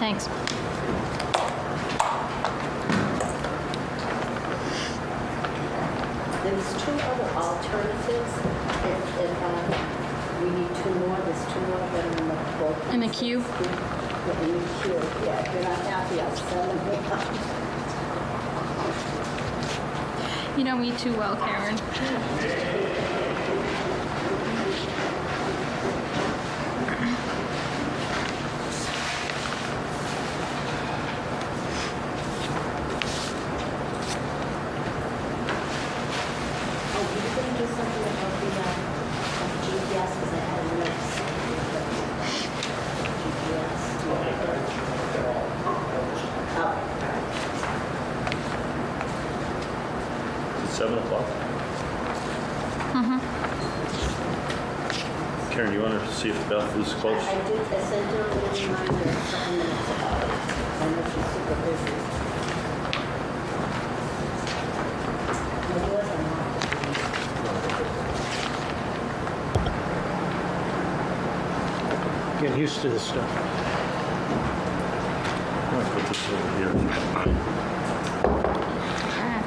Thanks. There's two other alternatives. If we need two more, there's two more that are in the book. In the queue? Yeah, in the queue. Yeah, if you're not happy, I'll send them. You know me too well, Karen. It's 7 o'clock. Karen, you want to see if Beth is close? I did, I sent her a little reminder a couple minutes ago. I know she's super busy. It wasn't long. Get used to this stuff. I'm going to put this over here.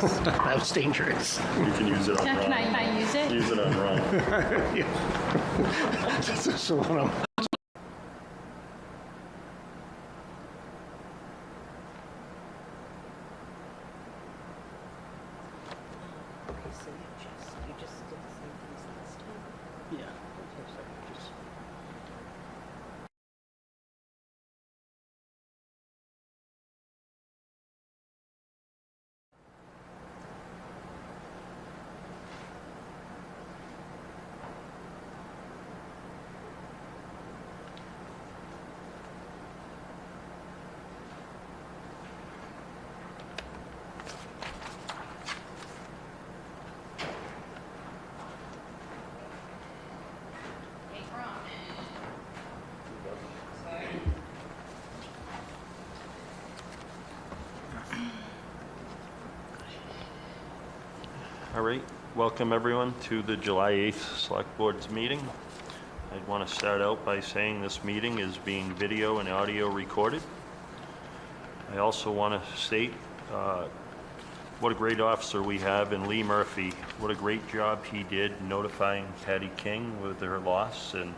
Yes. That's dangerous. You can use it on Can Ron. I use it? Use it on Ron. That's the one I'm... Okay, so you just did the same thing as last time? Yeah. Just... All right. Welcome, everyone, to the July 8th Select Board's meeting. I want to start out by saying this meeting is being video and audio recorded. I also want to state what a great officer we have in Lee Murphy. What a great job he did notifying Patty King with her loss and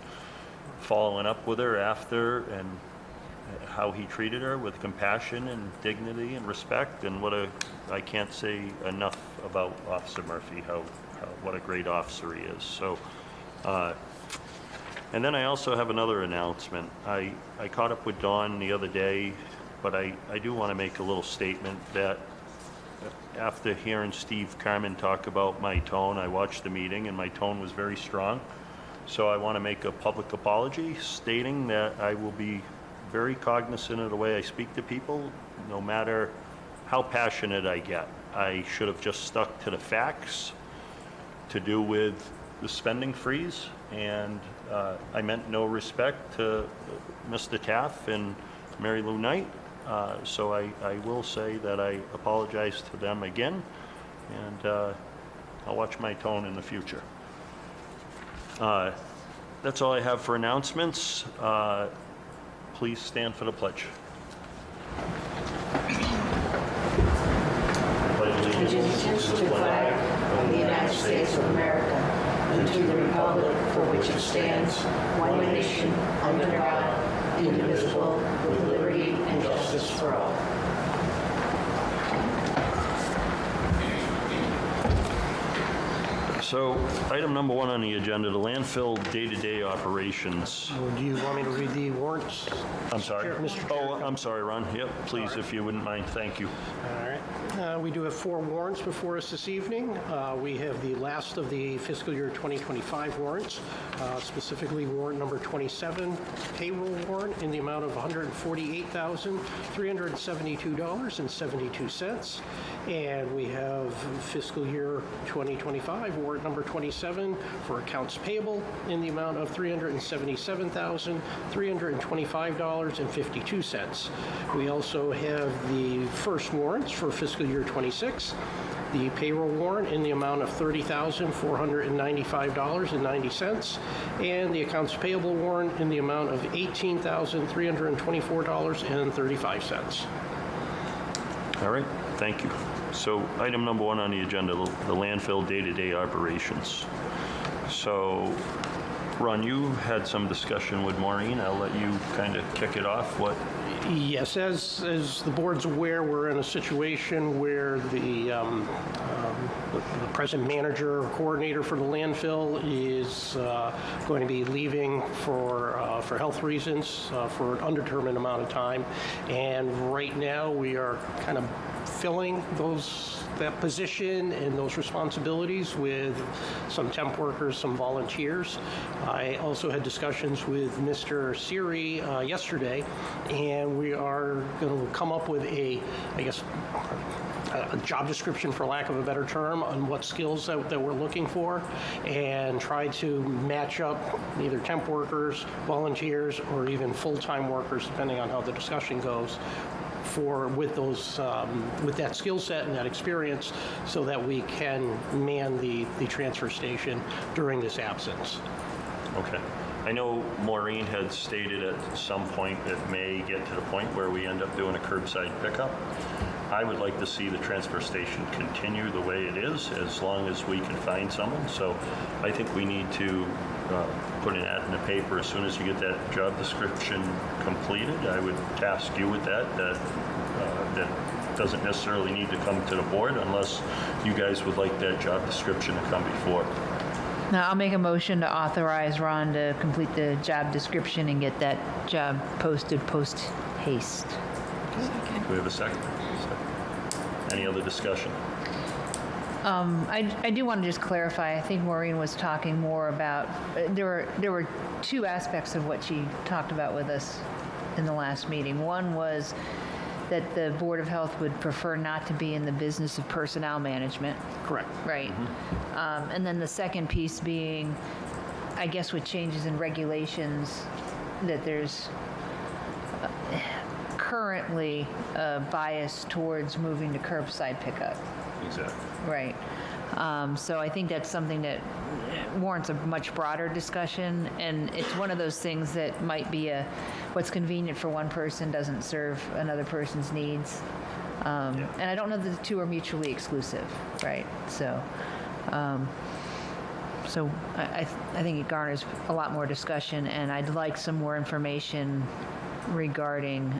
following up with her after, and how he treated her with compassion and dignity and respect. And I can't say enough about Officer Murphy, what a great officer he is. So, and then I also have another announcement. I caught up with Dawn the other day, but I do want to make a little statement that after hearing Steve Carmen talk about my tone, I watched the meeting and my tone was very strong. So I want to make a public apology stating that I will be very cognizant of the way I speak to people, no matter how passionate I get. I should have just stuck to the facts to do with the spending freeze, and I meant no respect to Mr. Taff and Mary Lou Knight. So I will say that I apologize to them again, and I'll watch my tone in the future. That's all I have for announcements. Please stand for the pledge. Allegiance to the flag of the United States of America and to the republic for which it stands, one nation, under God, indivisible, with liberty and justice for all. So, item number 1 on the agenda, the landfill day-to-day operations. Well, do you want me to read the warrants? I'm sorry? Chair- Mr. Chair. Oh, I'm sorry, Ron. Yep, please, if you wouldn't mind. Thank you. All right. We do have 4 warrants before us this evening. We have the last of the fiscal year 2025 warrants, specifically warrant number 27, payroll warrant in the amount of $148,372.72. And we have fiscal year 2025 warrant number 27 for accounts payable in the amount of $377,325.52. We also have the first warrants for fiscal year 26, the payroll warrant in the amount of $30,495.90, and the accounts payable warrant in the amount of $18,324.35. All right, thank you. So, item number 1 on the agenda, the landfill day-to-day operations. So, Ron, you had some discussion with Maureen. I'll let you kind of kick it off. What? Yes, as the board's aware, we're in a situation where the present manager or coordinator for the landfill is going to be leaving for health reasons for an undetermined amount of time. And right now, we are kind of filling that position and those responsibilities with some temp workers, some volunteers. I also had discussions with Mr. Siri yesterday, and we are going to come up with a job description, for lack of a better term, on what skills that we're looking for, and try to match up either temp workers, volunteers, or even full-time workers, depending on how the discussion goes, with that skill set and that experience, so that we can man the transfer station during this absence. Okay. I know Maureen had stated at some point it may get to the point where we end up doing a curbside pickup. I would like to see the transfer station continue the way it is, as long as we can find someone. So I think we need to put an ad in the paper as soon as you get that job description completed. I would task you with that doesn't necessarily need to come to the board unless you guys would like that job description to come before. Now, I'll make a motion to authorize Ron to complete the job description and get that job posted post haste. Do we have a second? Any other discussion? I do want to just clarify, I think Maureen was talking more about, there were 2 aspects of what she talked about with us in the last meeting. One was that the Board of Health would prefer not to be in the business of personnel management. Correct. Right. And then the second piece being, I guess with changes in regulations, that there's currently a bias towards moving to curbside pickup. Exactly. Right. So I think that's something that warrants a much broader discussion, and it's one of those things that might be what's convenient for one person doesn't serve another person's needs. And I don't know that the 2 are mutually exclusive, right? So, I think it garners a lot more discussion, and I'd like some more information regarding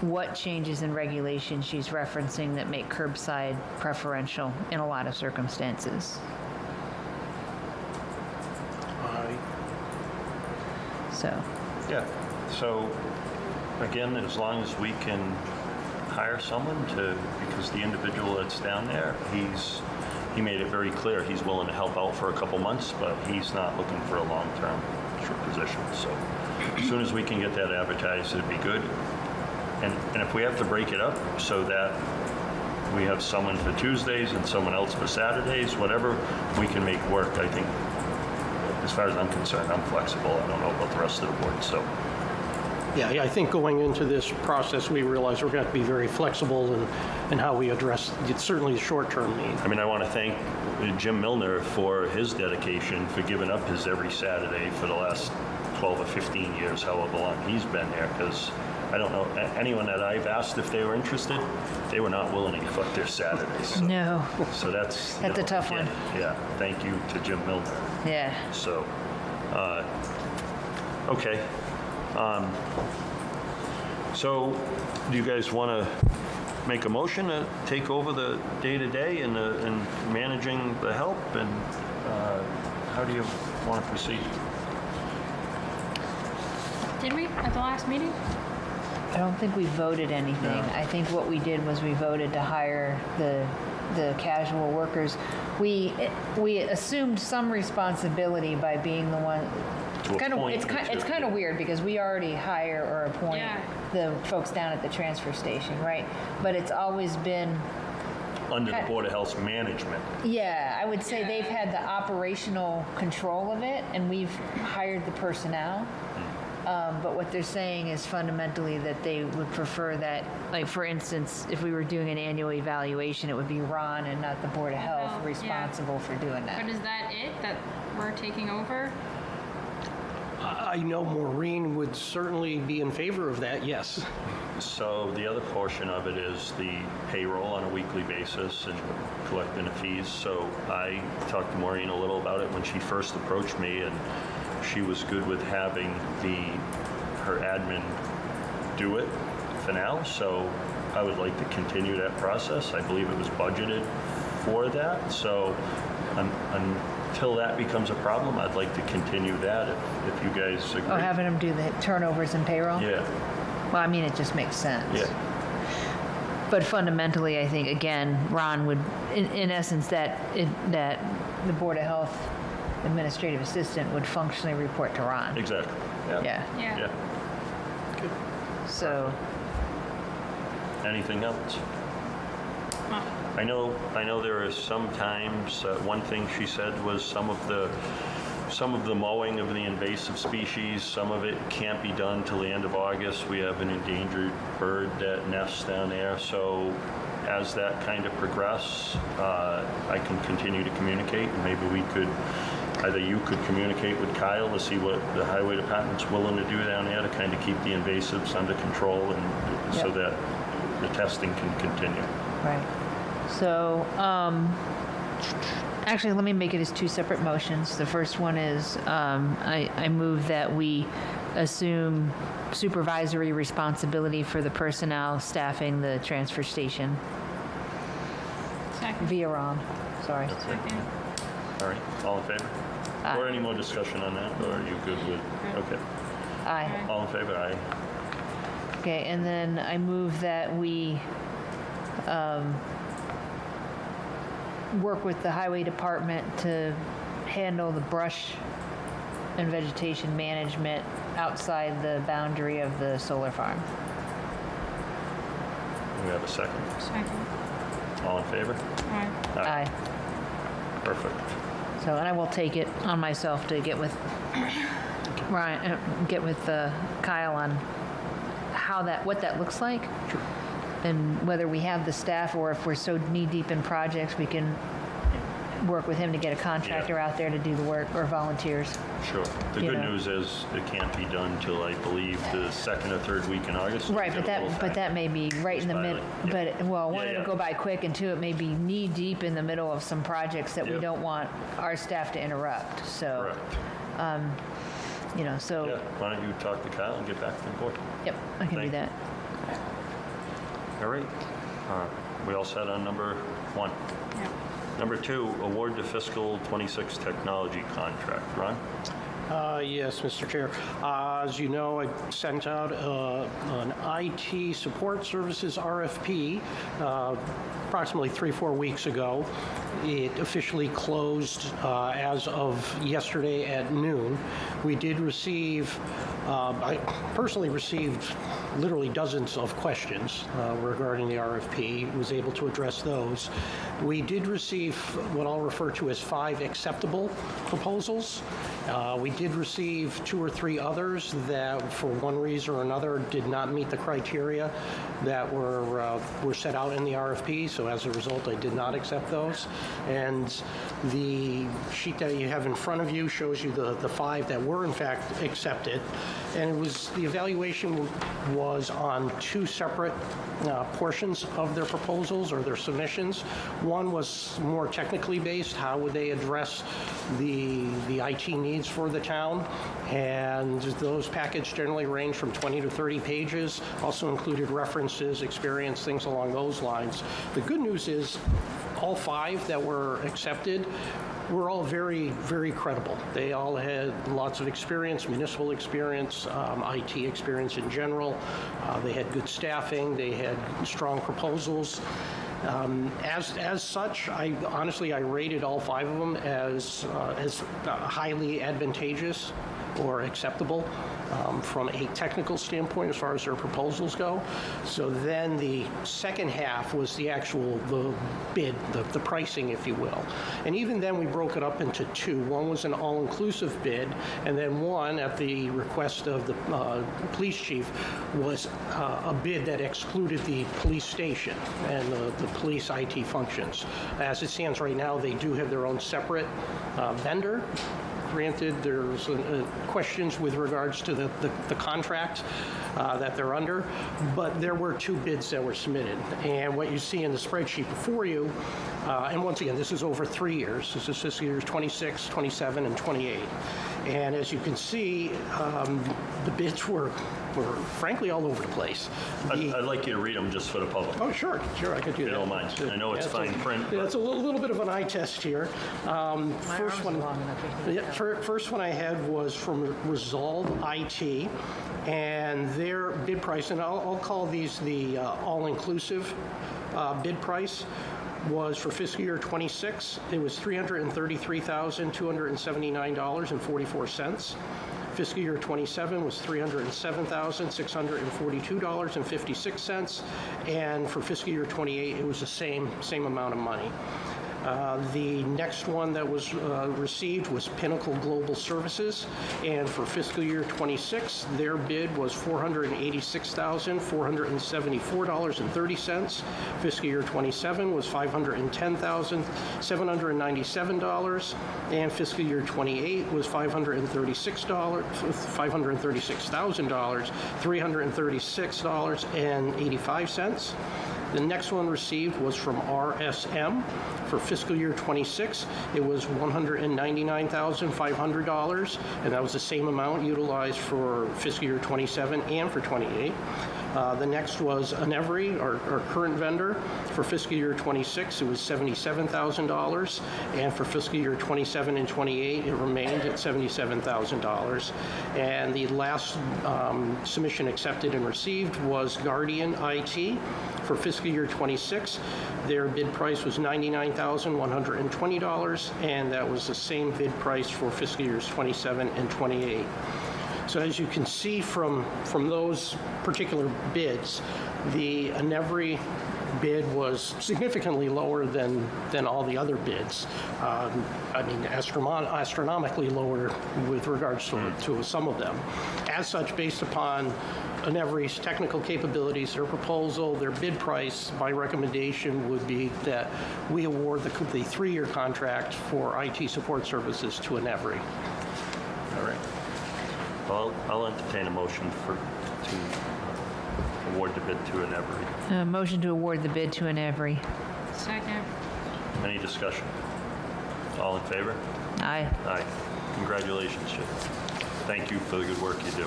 what changes in regulation she's referencing that make curbside preferential in a lot of circumstances. So. Yeah. So, again, as long as we can hire someone because the individual that's down there, he made it very clear he's willing to help out for a couple months, but he's not looking for a long-term position. So, as soon as we can get that advertised, it'd be good. And if we have to break it up so that we have someone for Tuesdays and someone else for Saturdays, whatever we can make work, I think, as far as I'm concerned, I'm flexible. I don't know about the rest of the board, so. Yeah, I think going into this process, we realize we're going to have to be very flexible in how we address certainly the short-term need. I mean, I want to thank Jim Milner for his dedication, for giving up his every Saturday for the last 12 or 15 years, however long he's been there, because I don't know, anyone that I've asked if they were interested, they were not willing to give up their Saturdays. So, No. So that's That's a tough one. Yeah, thank you to Jim Milner. Yeah. So, okay. So, do you guys want to make a motion to take over the day-to-day and managing the help, and how do you want to proceed? Did we at the last meeting? I don't think we voted anything. No. I think what we did was we voted to hire the casual workers. We assumed some responsibility by being the one. To appoint It's the two. kind of weird because we already hire or appoint Yeah. the folks down at the transfer station, right? But it's always been, Under the Board of Health's management. yeah, I would say they've had the operational control of it, and we've hired the personnel. But what they're saying is fundamentally that they would prefer that, like, for instance, if we were doing an annual evaluation, it would be Ron and not the Board of Health Well, yeah. responsible for doing that. But is that it? That we're taking over? I know Maureen would certainly be in favor of that, yes. So the other portion of it is the payroll on a weekly basis and collecting the fees. So I talked to Maureen a little about it when she first approached me, and she was good with having her admin do it for now. So I would like to continue that process. I believe it was budgeted for that. So until that becomes a problem, I'd like to continue that if you guys agree. Oh, having them do the turnovers and payroll? Yeah, Well, I mean, it just makes sense. yeah. But fundamentally, I think, again, Ron would, in essence, that the Board of Health administrative assistant would functionally report to Ron. Exactly. Yeah. Yeah, Yeah. Yeah. so, Anything else? Well, I know there are sometimes, one thing she said was some of the mowing of the invasive species, some of it can't be done till the end of August. We have an endangered bird that nests down there, so as that kind of progress, I can continue to communicate, and maybe either you could communicate with Kyle to see what the highway department's willing to do down there to kind of keep the invasives under control, and so Yep. that the testing can continue. right. So, actually, let me make it as two separate motions. The first one is, I move that we assume supervisory responsibility for the personnel staffing the transfer station second. via Ron, sorry. Second. All right, all in favor? Aye. Or any more discussion on that, or are you good with, okay. Aye. All in favor, aye. Okay, and then I move that we work with the highway department to handle the brush and vegetation management outside the boundary of the solar farm. We have a second. Second. All in favor? Aye. Aye. Perfect. So, and I will take it on myself to get with Ryan, Kyle on what that looks like. Sure. And whether we have the staff, or if we're so knee-deep in projects, we can work with him to get a contractor out there to do the work, or volunteers. Sure. The You good know. news is it can't be done till, I believe, the second or third week in August. Right, but Get a little that time. may be right in the middle, Pilot, but, well, one, Yeah, it'll yeah. go by quick, and two, it may be knee-deep in the middle of some projects that we Yep. don't want our staff to interrupt, so, Correct. so, Yeah, why don't you talk to Kyle and get back to the board? yep, I can do Thank you. that. All right. We all set on number 1. Yeah. Number 2, award the fiscal 26 technology contract. Ron? Yes, Mr. Chair. As you know, I sent out an IT support services RFP approximately 3-4 weeks ago. It officially closed as of yesterday at noon. We did receive, I personally received literally dozens of questions regarding the RFP, was able to address those. We did receive what I'll refer to as 5 acceptable proposals. We did receive 2 or 3 others that, for one reason or another, did not meet the criteria that were set out in the RFP, so as a result, I did not accept those. And the sheet that you have in front of you shows you the 5 that were in fact accepted. And the evaluation was on 2 separate portions of their proposals or their submissions. One was more technically based. How would they address the IT needs for the town, and those packages generally range from 20 to 30 pages, also included references, experience, things along those lines. The good news is all 5 that were accepted were all very, very credible. They all had lots of experience, municipal experience, IT experience in general. They had good staffing. They had strong proposals. As such, I rated all 5 of them as highly advantageous or acceptable from a technical standpoint as far as their proposals go. So then the second half was the bid, the pricing, if you will. And even then we broke it up into 2. One was an all-inclusive bid, and then one, at the request of the police chief, was a bid that excluded the police station and the police IT functions. As it stands right now, they do have their own separate vendor. Granted, there's questions with regards to the contract that they're under, but there were 2 bids that were submitted. And what you see in the spreadsheet before you, and once again, this is over 3 years. This is fiscal years 26, 27, and 28. And as you can see, the bids were frankly all over the place. I'd like you to read them just for the public. Oh, sure, I could do that. If you don't mind. I know it's fine print. Yeah, it's a little bit of an eye test here. First one, long enough to yeah, first one I had was from Resolve IT, and their bid price, and I'll call these the all-inclusive bid price, was for fiscal year 26. It was $333,279.44. Fiscal year 27 was $307,642.56, and for fiscal year 28, it was the same amount of money. The next one that was received was Pinnacle Global Services, and for fiscal year 26, their bid was $486,474.30. Fiscal year 27 was $510,797, and fiscal year 28 was $536,336.85. The next one received was from RSM. For fiscal year 26, it was $199,500, and that was the same amount utilized for fiscal year 27 and for 28. The next was Anevry, our current vendor. For fiscal year 26, it was $77,000, and for fiscal year 27 and 28, it remained at $77,000. And the last submission accepted and received was Guardian IT. For fiscal year 26, their bid price was $99,120, and that was the same bid price for fiscal years 27 and 28. So as you can see from those particular bids, the Anevry bid was significantly lower than all the other bids. I mean, astronomically lower with regards to some of them. As such, based upon Anevry's technical capabilities, their proposal, their bid price, my recommendation would be that we award the 3-year contract for IT support services to Anevry. All right. Well, I'll entertain a motion to award the bid to Anevry. Motion to award the bid to Anevry. Second. Any discussion? All in favor? Aye. Aye. Congratulations, Chip. Thank you for the good work you do.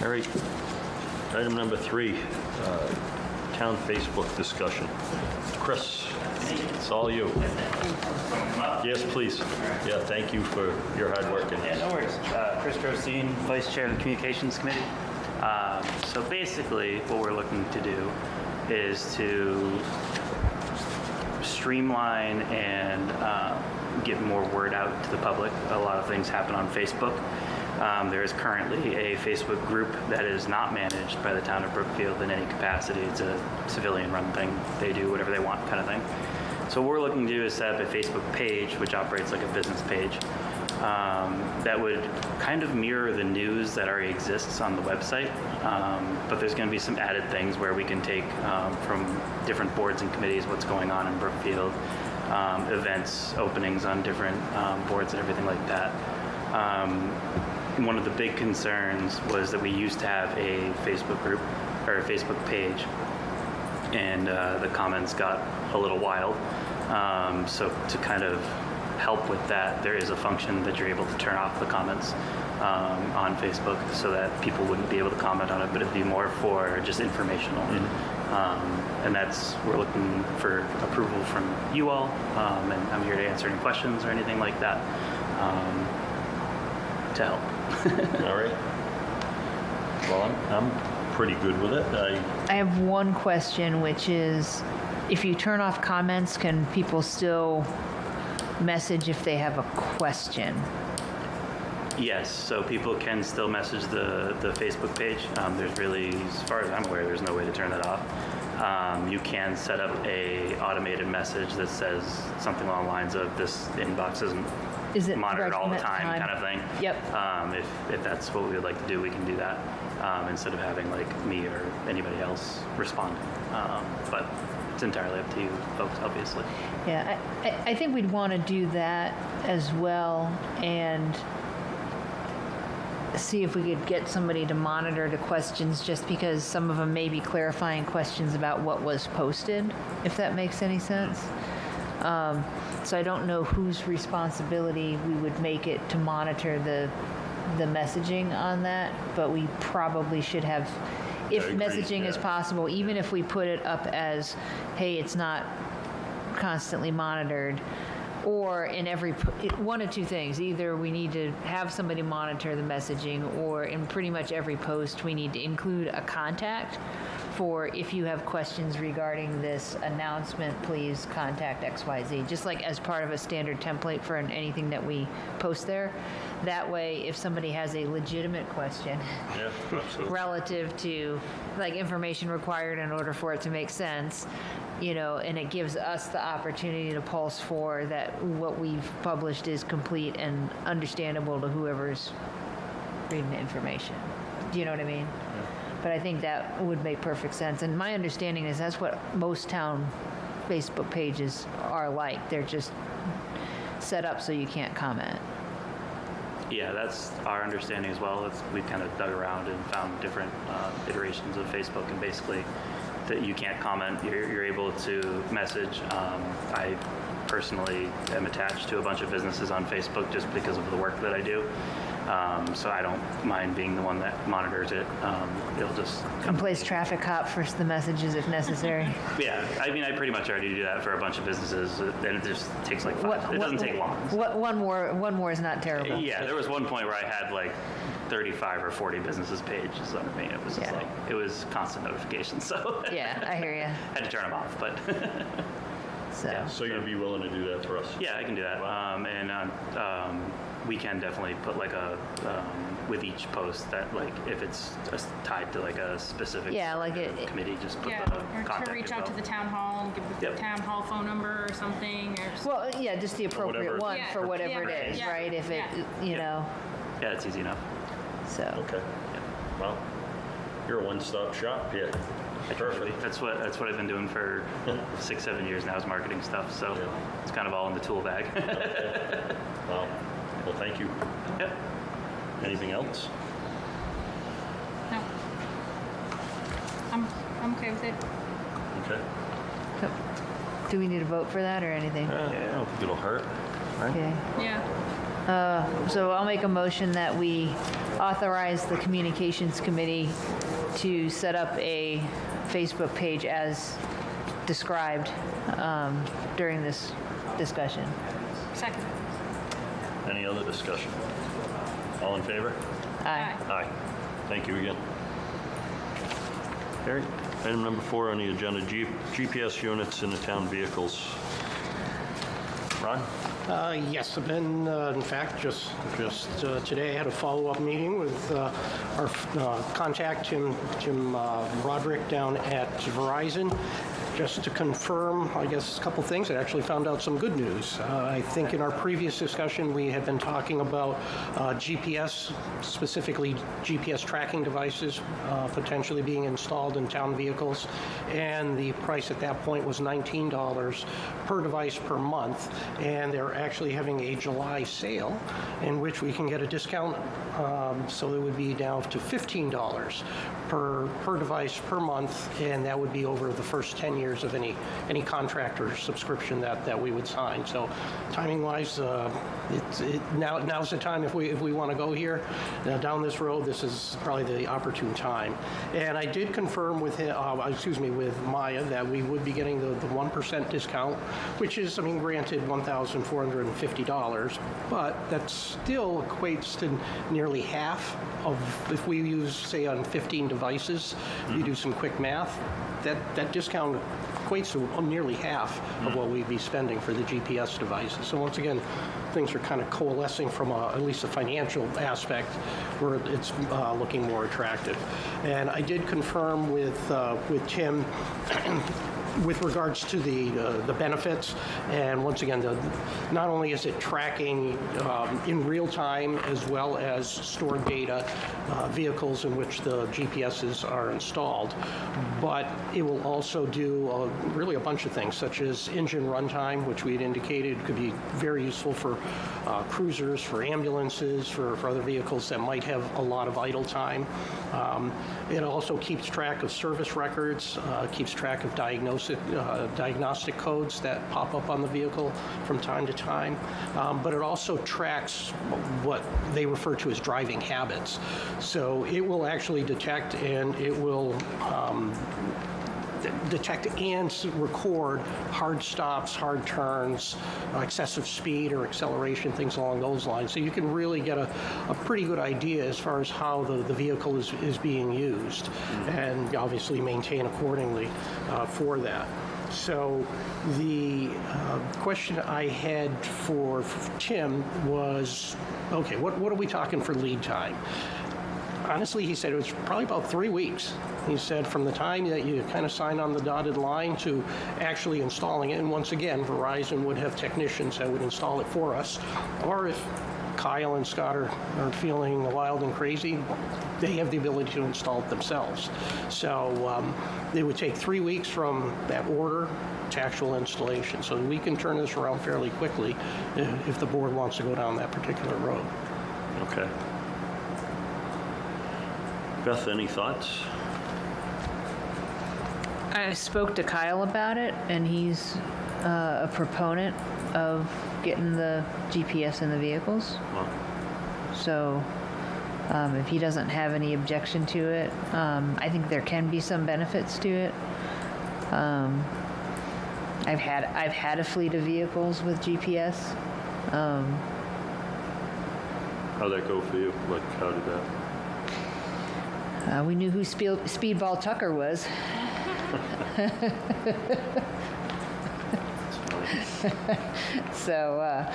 All right. Item number 3, town Facebook discussion. Chris, it's all you. Yes, please. Yeah, thank you for your hard work in Yeah, this. no worries. Chris Drosine, Vice Chair of the Communications Committee. So basically, what we're looking to do is to streamline and get more word out to the public. A lot of things happen on Facebook. There is currently a Facebook group that is not managed by the town of Brookfield in any capacity. It's a civilian-run thing. They do whatever they want kind of thing. So what we're looking to do is set up a Facebook page, which operates like a business page, that would kind of mirror the news that already exists on the website. But there's going to be some added things where we can take from different boards and committees what's going on in Brookfield, events, openings on different boards and everything like that. One of the big concerns was that we used to have a Facebook group or a Facebook page, and the comments got a little wild. So to kind of help with that, there is a function that you're able to turn off the comments on Facebook so that people wouldn't be able to comment on it, but it'd be more for just informational. And we're looking for approval from you all, and I'm here to answer any questions or anything like that to help. All right. Well, I'm pretty good with it. I have one question, which is, if you turn off comments, can people still message if they have a question? Yes, so people can still message the Facebook page. There's really, as far as I'm aware, there's no way to turn that off. You can set up a automated message that says something along the lines of this inbox isn't monitored all the time kind of thing. Yep. If that's what we would like to do, we can do that instead of having like me or anybody else responding. But it's entirely up to you folks, obviously. Yeah, I think we'd want to do that as well, and see if we could get somebody to monitor the questions, just because some of them may be clarifying questions about what was posted, if that makes any sense. So I don't know whose responsibility we would make it to monitor the messaging on that, but we probably should have, if I agree, messaging is yeah. possible, even if we put it up as, hey, it's not constantly monitored, or in one of two things. Either we need to have somebody monitor the messaging, or in pretty much every post, we need to include a contact for, if you have questions regarding this announcement, please contact XYZ, just like as part of a standard template for anything that we post there. That way, if somebody has a legitimate question Yeah, absolutely. relative to like information required in order for it to make sense, and it gives us the opportunity to pulse for that what we've published is complete and understandable to whoever's reading the information. Do you know what I mean? Yeah. But I think that would make perfect sense. And my understanding is that's what most town Facebook pages are like. They're just set up so you can't comment. Yeah, that's our understanding as well. We kind of dug around and found different iterations of Facebook, and basically that you can't comment. You're able to message. I personally am attached to a bunch of businesses on Facebook just because of the work that I do. So I don't mind being the one that monitors it. It'll just come And to plays me. traffic cop for the messages if necessary. Yeah, I mean, I pretty much already do that for a bunch of businesses, and it just takes like 5. It doesn't take long. One more is not terrible. Yeah, there was one point where I had like 35 or 40 businesses pages under me. It was just Yeah. it was constant notifications, so Yeah, I hear you. had to turn them off, but So, So you'd be willing to do that for us? yeah, I can do that. We can definitely put like a, with each post that like, if it's just tied to like a specific Yeah, like it- committee, just put Yeah, the or contact to reach out to info. the town hall and give the Yep. town hall phone number or something, or. well, yeah, just the appropriate whatever. one Yeah, for whatever yeah, it is, yeah, right? If it, yeah. Yeah, it's easy enough. so. Okay. Well, you're a one-stop shop, yeah. Perfect. That's what I've been doing for 6-7 years now, is marketing stuff. So Yeah. it's kind of all in the tool bag. Well, thank you. Yep. Anything else? No. I'm okay with it. Okay. Do we need a vote for that or anything? I don't think it'll hurt, right? Okay. Yeah. So I'll make a motion that we authorize the Communications Committee to set up a Facebook page as described during this discussion. Second. Any other discussion? All in favor? Aye. Aye. Thank you again. All right. Item number 4 on the agenda, GPS units in the town vehicles. Ron? Yes, I've been, in fact, just today, I had a follow-up meeting with our contact, Jim Roderick, down at Verizon, just to confirm, I guess, a couple things. I actually found out some good news. I think in our previous discussion, we had been talking about GPS, specifically GPS tracking devices, potentially being installed in town vehicles, and the price at that point was $19 per device per month, and they're actually having a July sale in which we can get a discount, so it would be down to $15 per device per month, and that would be over the first 10 years years of any contract or subscription that we would sign. So timing-wise, now's the time if we want to go here down this road. This is probably the opportune time. And I did confirm with him, with Maya, that we would be getting the 1% discount, which is, I mean, granted $1,450, but that still equates to nearly half of, if we use, say, on 15 devices, you do some quick math, that discount equates to nearly half of what we'd be spending for the GPS devices. So once again, things are kind of coalescing from at least a financial aspect where it's looking more attractive. And I did confirm with Tim with regards to the benefits, and once again, not only is it tracking in real time as well as stored data, vehicles in which the GPSs are installed, but it will also do really a bunch of things, such as engine runtime, which we had indicated could be very useful for cruisers, for ambulances, for other vehicles that might have a lot of idle time. It also keeps track of service records, keeps track of diagnostic codes that pop up on the vehicle from time to time, but it also tracks what they refer to as driving habits. So it will actually detect and it will detect and record hard stops, hard turns, excessive speed or acceleration, things along those lines. So you can really get a pretty good idea as far as how the vehicle is being used, and obviously maintain accordingly for that. So the question I had for Tim was, okay, what are we talking for lead time? Honestly, he said it was probably about 3 weeks. He said from the time that you kind of sign on the dotted line to actually installing it. And once again, Verizon would have technicians that would install it for us. Or if Kyle and Scott are feeling wild and crazy, they have the ability to install it themselves. So it would take 3 weeks from that order to actual installation. So we can turn this around fairly quickly if the board wants to go down that particular road. Okay. Beth, any thoughts? I spoke to Kyle about it, and he's a proponent of getting the GPS in the vehicles. Well, So if he doesn't have any objection to it, I think there can be some benefits to it. I've had a fleet of vehicles with GPS. how'd that go for you? Like, how did that? We knew who Speedball Tucker was. So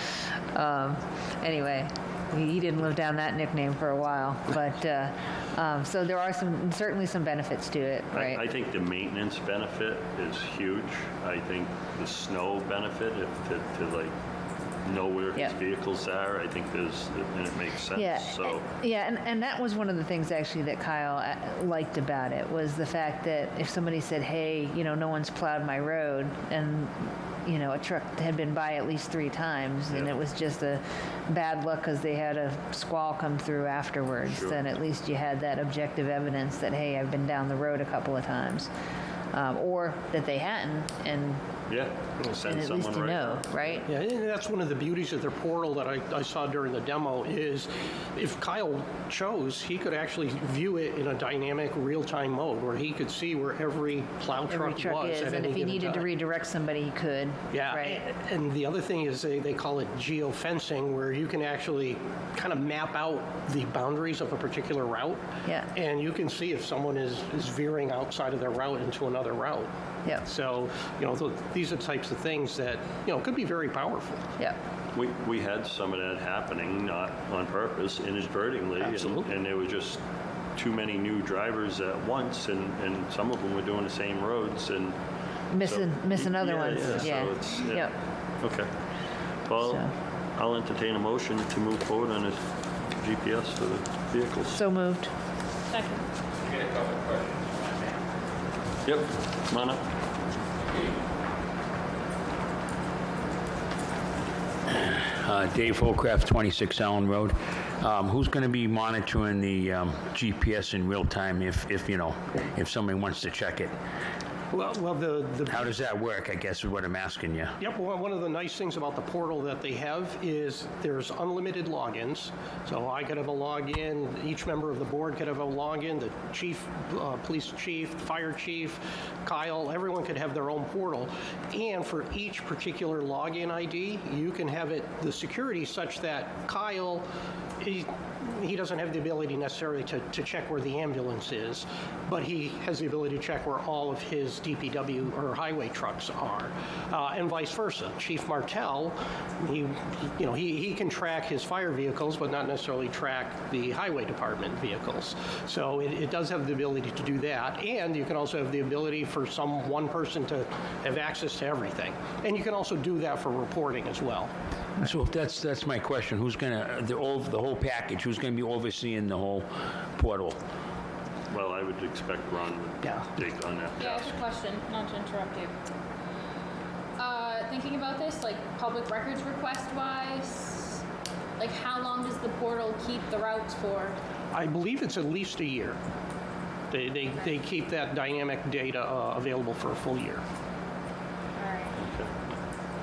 anyway, he didn't live down that nickname for a while, but so there are certainly some benefits to it, right? I think the maintenance benefit is huge. I think the snow benefit, to like know where his Yeah. vehicles are, I think and it makes sense. Yeah, So and that was one of the things actually that Kyle liked about it, was the fact that if somebody said, hey, no one's plowed my road, and a truck had been by at least 3 times, and it was just a bad luck because they had a squall come through afterwards, Sure. then at least you had that objective evidence that, hey, I've been down the road a couple of times. Or that they hadn't, and send at least someone you right know, now. right? Yeah, and that's one of the beauties of their portal that I saw during the demo is if Kyle chose, he could actually view it in a dynamic real-time mode where he could see where every plow Every truck truck was is, at and any if he given needed to time. redirect somebody, he could. Yeah, Right. and the other thing is they call it geofencing, where you can actually kind of map out the boundaries of a particular route. Yeah. And you can see if someone is veering outside of their route into another route. Yeah. So, these are types of things that, could be very powerful. Yeah. We had some of that happening, not on purpose, inadvertently. Absolutely. And there were just too many new drivers at once, and some of them were doing the same roads and Missing other ones. Yeah, so it's, Yep. Okay. Well, So- I'll entertain a motion to move forward on this GPS for the vehicles. So moved. Second. Yep, come on up. Dave Holcraft, 26 Allen Road. Who's going to be monitoring the GPS in real time if somebody wants to check it? Well, the How does that work, I guess is what I'm asking you. Yep, well, one of the nice things about the portal that they have is there's unlimited logins. So I could have a login, each member of the board could have a login, the chief, police chief, fire chief, Kyle, everyone could have their own portal. And for each particular login ID, you can have it, the security such that Kyle, he doesn't have the ability necessarily to check where the ambulance is, but he has the ability to check where all of his DPW or highway trucks are, and vice versa. Chief Martell, he can track his fire vehicles, but not necessarily track the highway department vehicles. So it does have the ability to do that, and you can also have the ability for one person to have access to everything. And you can also do that for reporting as well. So that's my question. Who's gonna, the whole package, who's gonna be overseeing the whole portal? Well, I would expect Ron would Yeah. take on that Yeah, I task. have a question, not to interrupt you. Thinking about this, like public records request wise, like how long does the portal keep the routes for? I believe it's at least a year. They keep that dynamic data available for a full year. All right.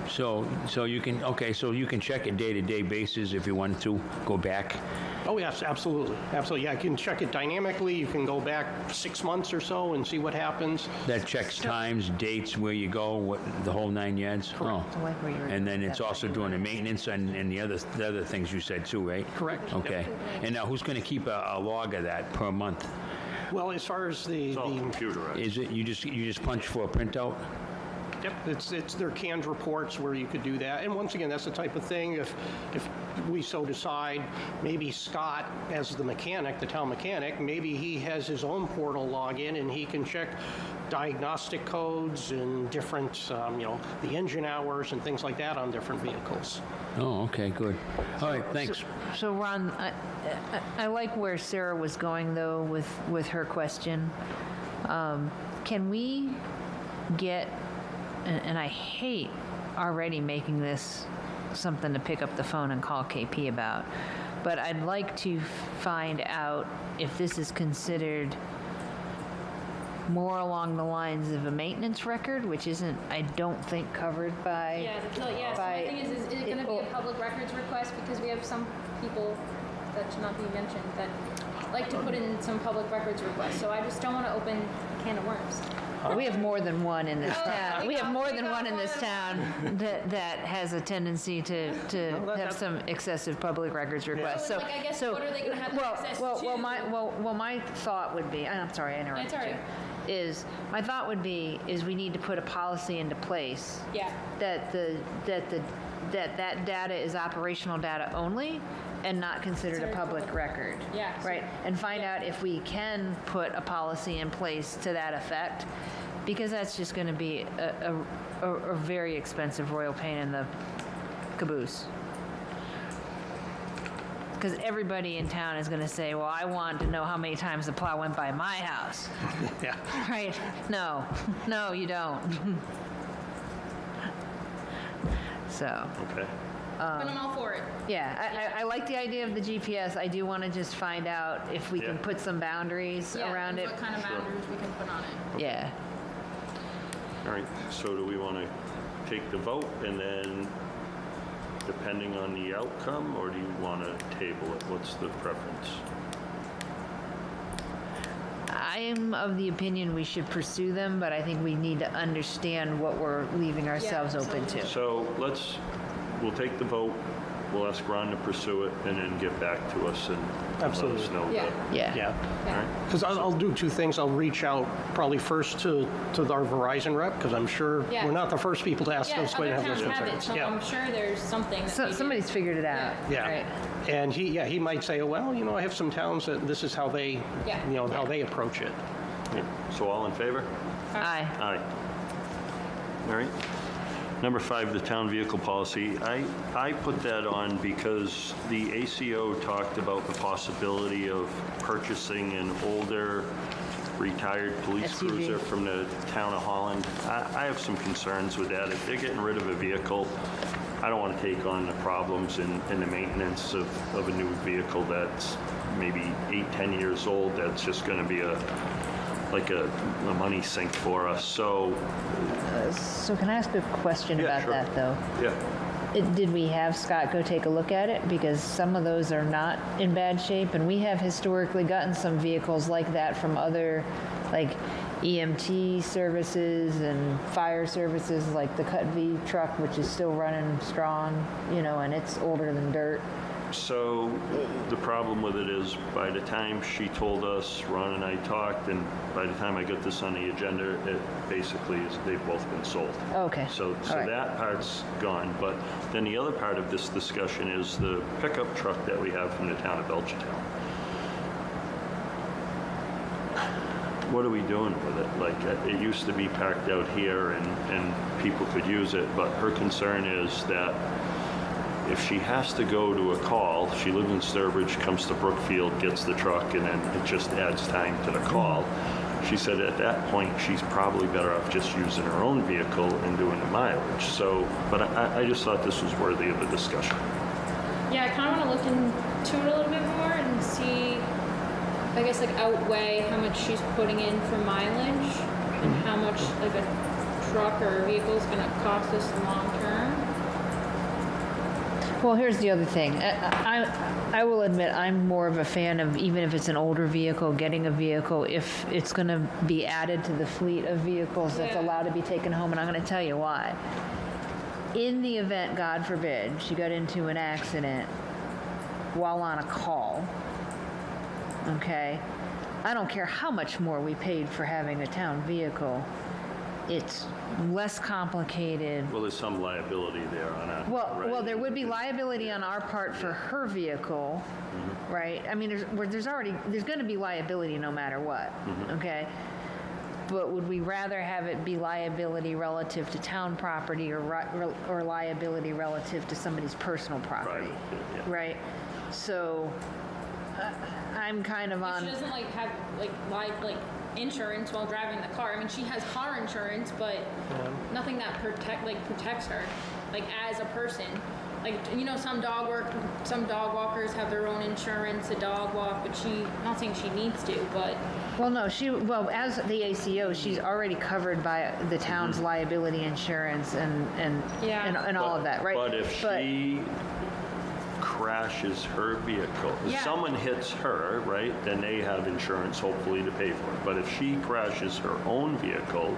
So you can, okay, so you can check it day-to-day basis if you wanted to go back? Oh, yes, absolutely. Absolutely. Yeah, I can check it dynamically. You can go back 6 months or so and see what happens. That checks times, dates, where you go, the whole 9 yards? Oh. I like where you're- And then it's that also doing the maintenance and the other things you said too, right? Correct. Okay. And now who's gonna keep a log of that per month? Well, as far as It's all computerized. Is it, you just punch for a printout? Yep, it's their canned reports where you could do that. And once again, that's the type of thing, if we so decide, maybe Scott, as the mechanic, the town mechanic, maybe he has his own portal login and he can check diagnostic codes and different, the engine hours and things like that on different vehicles. Oh, okay, good. All right, thanks. So Ron, I like where Sarah was going though with her question. Can we get, and I hate already making this something to pick up the phone and call KP about, but I'd like to find out if this is considered more along the lines of a maintenance record, which isn't, I don't think, covered by. Yeah, so my thing is it going to be a public records request? Because we have some people, that should not be mentioned, that like to put in some public records requests. So I just don't want to open a can of worms. We have more than one in this town. We have more we than got one in this one. town that has a tendency to have some excessive public records requests. So, like, I guess, what are they gonna have access to? My thought would be, I'm sorry, I interrupted It's all you. right. My thought would be we need to put a policy into place Yeah. that that data is operational data only and not considered a public record. Yeah, so- Right, and find out if we can put a policy in place to that effect, because that's just going to be a very expensive royal pain in the caboose. Because everybody in town is going to say, well, I want to know how many times the plow went by my house. Yeah. Right? No, you don't. So, Okay. But I'm all for it. yeah, I like the idea of the GPS. I do want to just find out if we can Yeah. put some boundaries Yeah, around and it. what kind of boundaries we can put on it. Yeah. All right, so do we want to take the vote and then, depending on the outcome, or do you want to table it? What's the preference? I am of the opinion we should pursue them, but I think we need to understand what we're leaving ourselves open to. So we'll take the vote, we'll ask Ron to pursue it, and then get back to us and let us Absolutely. know. Yeah. Yeah. Yeah. All right, Because I'll do two things. I'll reach out probably first to our Verizon rep, because I'm sure Yeah. we're not the first people to ask Yeah, us other to have those towns have it, concerns. so I'm sure there's something that So, they do. somebody's figured it out. Yeah. Right. And he might say, well, I have some towns that this is how they, Yeah. how they approach it. yeah. So all in favor? Aye. Aye. All right. Number 5, the town vehicle policy. I put that on because the ACO talked about the possibility of purchasing an older retired police SUV. cruiser from the town of Holland. I have some concerns with that. If they're getting rid of a vehicle, I don't want to take on the problems and the maintenance of a new vehicle that's maybe 8, 10 years old. That's just going to be a like a money sink for us. So, So can I ask a question Yeah, about sure. that, though? yeah. Did we have Scott go take a look at it? Because some of those are not in bad shape, and we have historically gotten some vehicles like that from other, like EMT services and fire services, like the Cut V truck, which is still running strong, and it's older than dirt. So the problem with it is, by the time she told us, Ron and I talked, and by the time I got this on the agenda, it basically is, they've both been sold. Okay. So All right. that part's gone. But then the other part of this discussion is the pickup truck that we have from the town of Belchertown. What are we doing with it? Like, it used to be parked out here and people could use it, but her concern is that if she has to go to a call, she lives in Sturbridge, comes to Brookfield, gets the truck, and then it just adds time to the call. She said at that point, she's probably better off just using her own vehicle and doing the mileage. So, but I just thought this was worthy of a discussion. Yeah, I kind of want to look into it a little bit more and see, I guess, like outweigh how much she's putting in for mileage and how much like a truck or a vehicle is going to cost us long term. Well, here's the other thing. I will admit I'm more of a fan of, even if it's an older vehicle, getting a vehicle if it's going to be added to the fleet of vehicles that's Yeah. allowed to be taken home, and I'm going to tell you why. In the event, God forbid, she got into an accident while on a call, okay? I don't care how much more we paid for having a town vehicle. It's less complicated. Well, there's some liability there on that. Well, there would be liability on our part for her vehicle, right? I mean, there's going to be liability no matter what, okay? But would we rather have it be liability relative to town property or liability relative to somebody's personal property, Right, yeah. right? So I'm kind of on. She doesn't like have like insurance while driving the car. I mean, she has car insurance, but nothing that protects her, like as a person. Like, some dog walkers have their own insurance, a dog walk, but not saying she needs to, but. Well, no, as the ACO, she's already covered by the town's liability insurance and all of that, right? But if she crashes her vehicle, if Yeah. someone hits her, right, then they have insurance hopefully to pay for it. But if she crashes her own vehicle,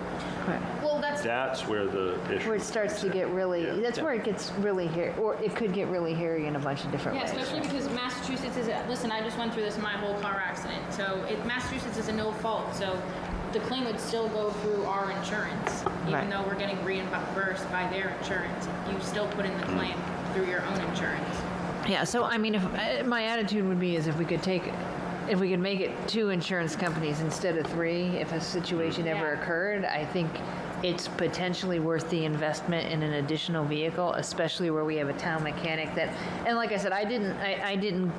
Well, that's where the issue Where it starts to get really, Yeah. that's where it gets really hairy, or it could get really hairy in a bunch of different Yeah, ways. especially because Massachusetts listen, I just went through this in my whole car accident. So Massachusetts is a no fault. So the claim would still go through our insurance, even Right. though we're getting reimbursed by their insurance. You still put in the claim through your own insurance. Yeah, so I mean, if my attitude would be is if we could make it 2 insurance companies instead of 3, if a situation ever Yeah. occurred, I think it's potentially worth the investment in an additional vehicle, especially where we have a town mechanic that, and like I said, I didn't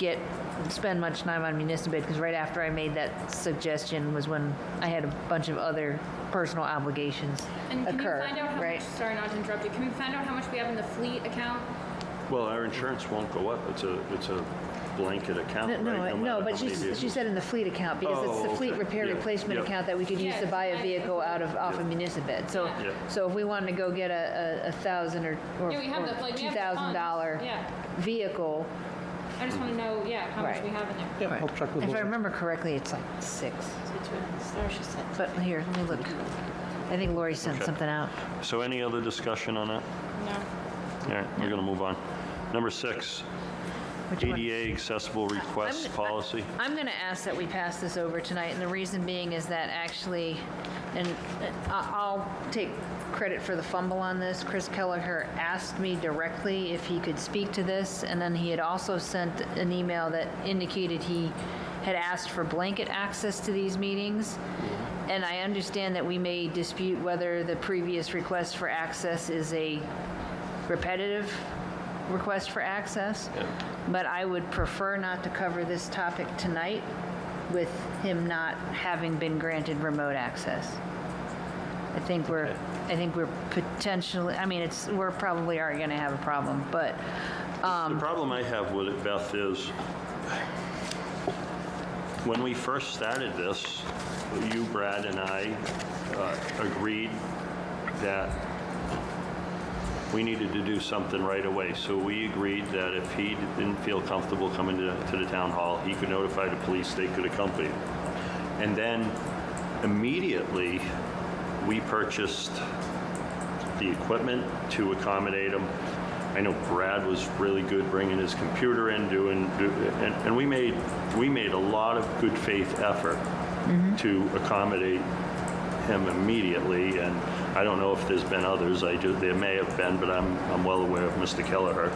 spend much time on Municipal because right after I made that suggestion was when I had a bunch of other personal obligations And can occur, you find out how right? much, sorry not to interrupt you, can we find out how much we have in the fleet account? Well, our insurance won't go up. It's a blanket account, right? No, matter but how many she vehicles. said in the fleet account, because it's the Oh, fleet okay. repair Yeah. replacement Yep. account that we could use to Yeah, buy a I- vehicle off of Municipal. So, Yeah. so if we wanted to go get a $1,000 or Yeah, we have the, like, we have the $2,000 funds. Yeah. vehicle, I just want to know, how much Right. we have in there. Yeah, I'll check with if I Laura. remember correctly, it's like 6. She said. But here, let me look. I think Lori sent Okay. something out. So any other discussion on that? No. All right, we're going to move on. Number 6, Which one? ADA accessible requests policy. I'm going to ask that we pass this over tonight, and the reason being is that actually, and I'll take credit for the fumble on this, Chris Kelleher asked me directly if he could speak to this, and then he had also sent an email that indicated he had asked for blanket access to these meetings. And I understand that we may dispute whether the previous request for access is a repetitive request for access, but I would prefer not to cover this topic tonight with him not having been granted remote access. I think we're potentially, I mean, we're probably are going to have a problem, but The problem I have with it, Beth, is when we first started this, you, Brad, and I agreed that we needed to do something right away. So we agreed that if he didn't feel comfortable coming to the town hall, he could notify the police, they could accompany him. And then immediately, we purchased the equipment to accommodate him. I know Brad was really good bringing his computer in, and we made a lot of good faith effort to accommodate him immediately. And I don't know if there's been others. There may have been, but I'm well aware of Mr. Kelleher.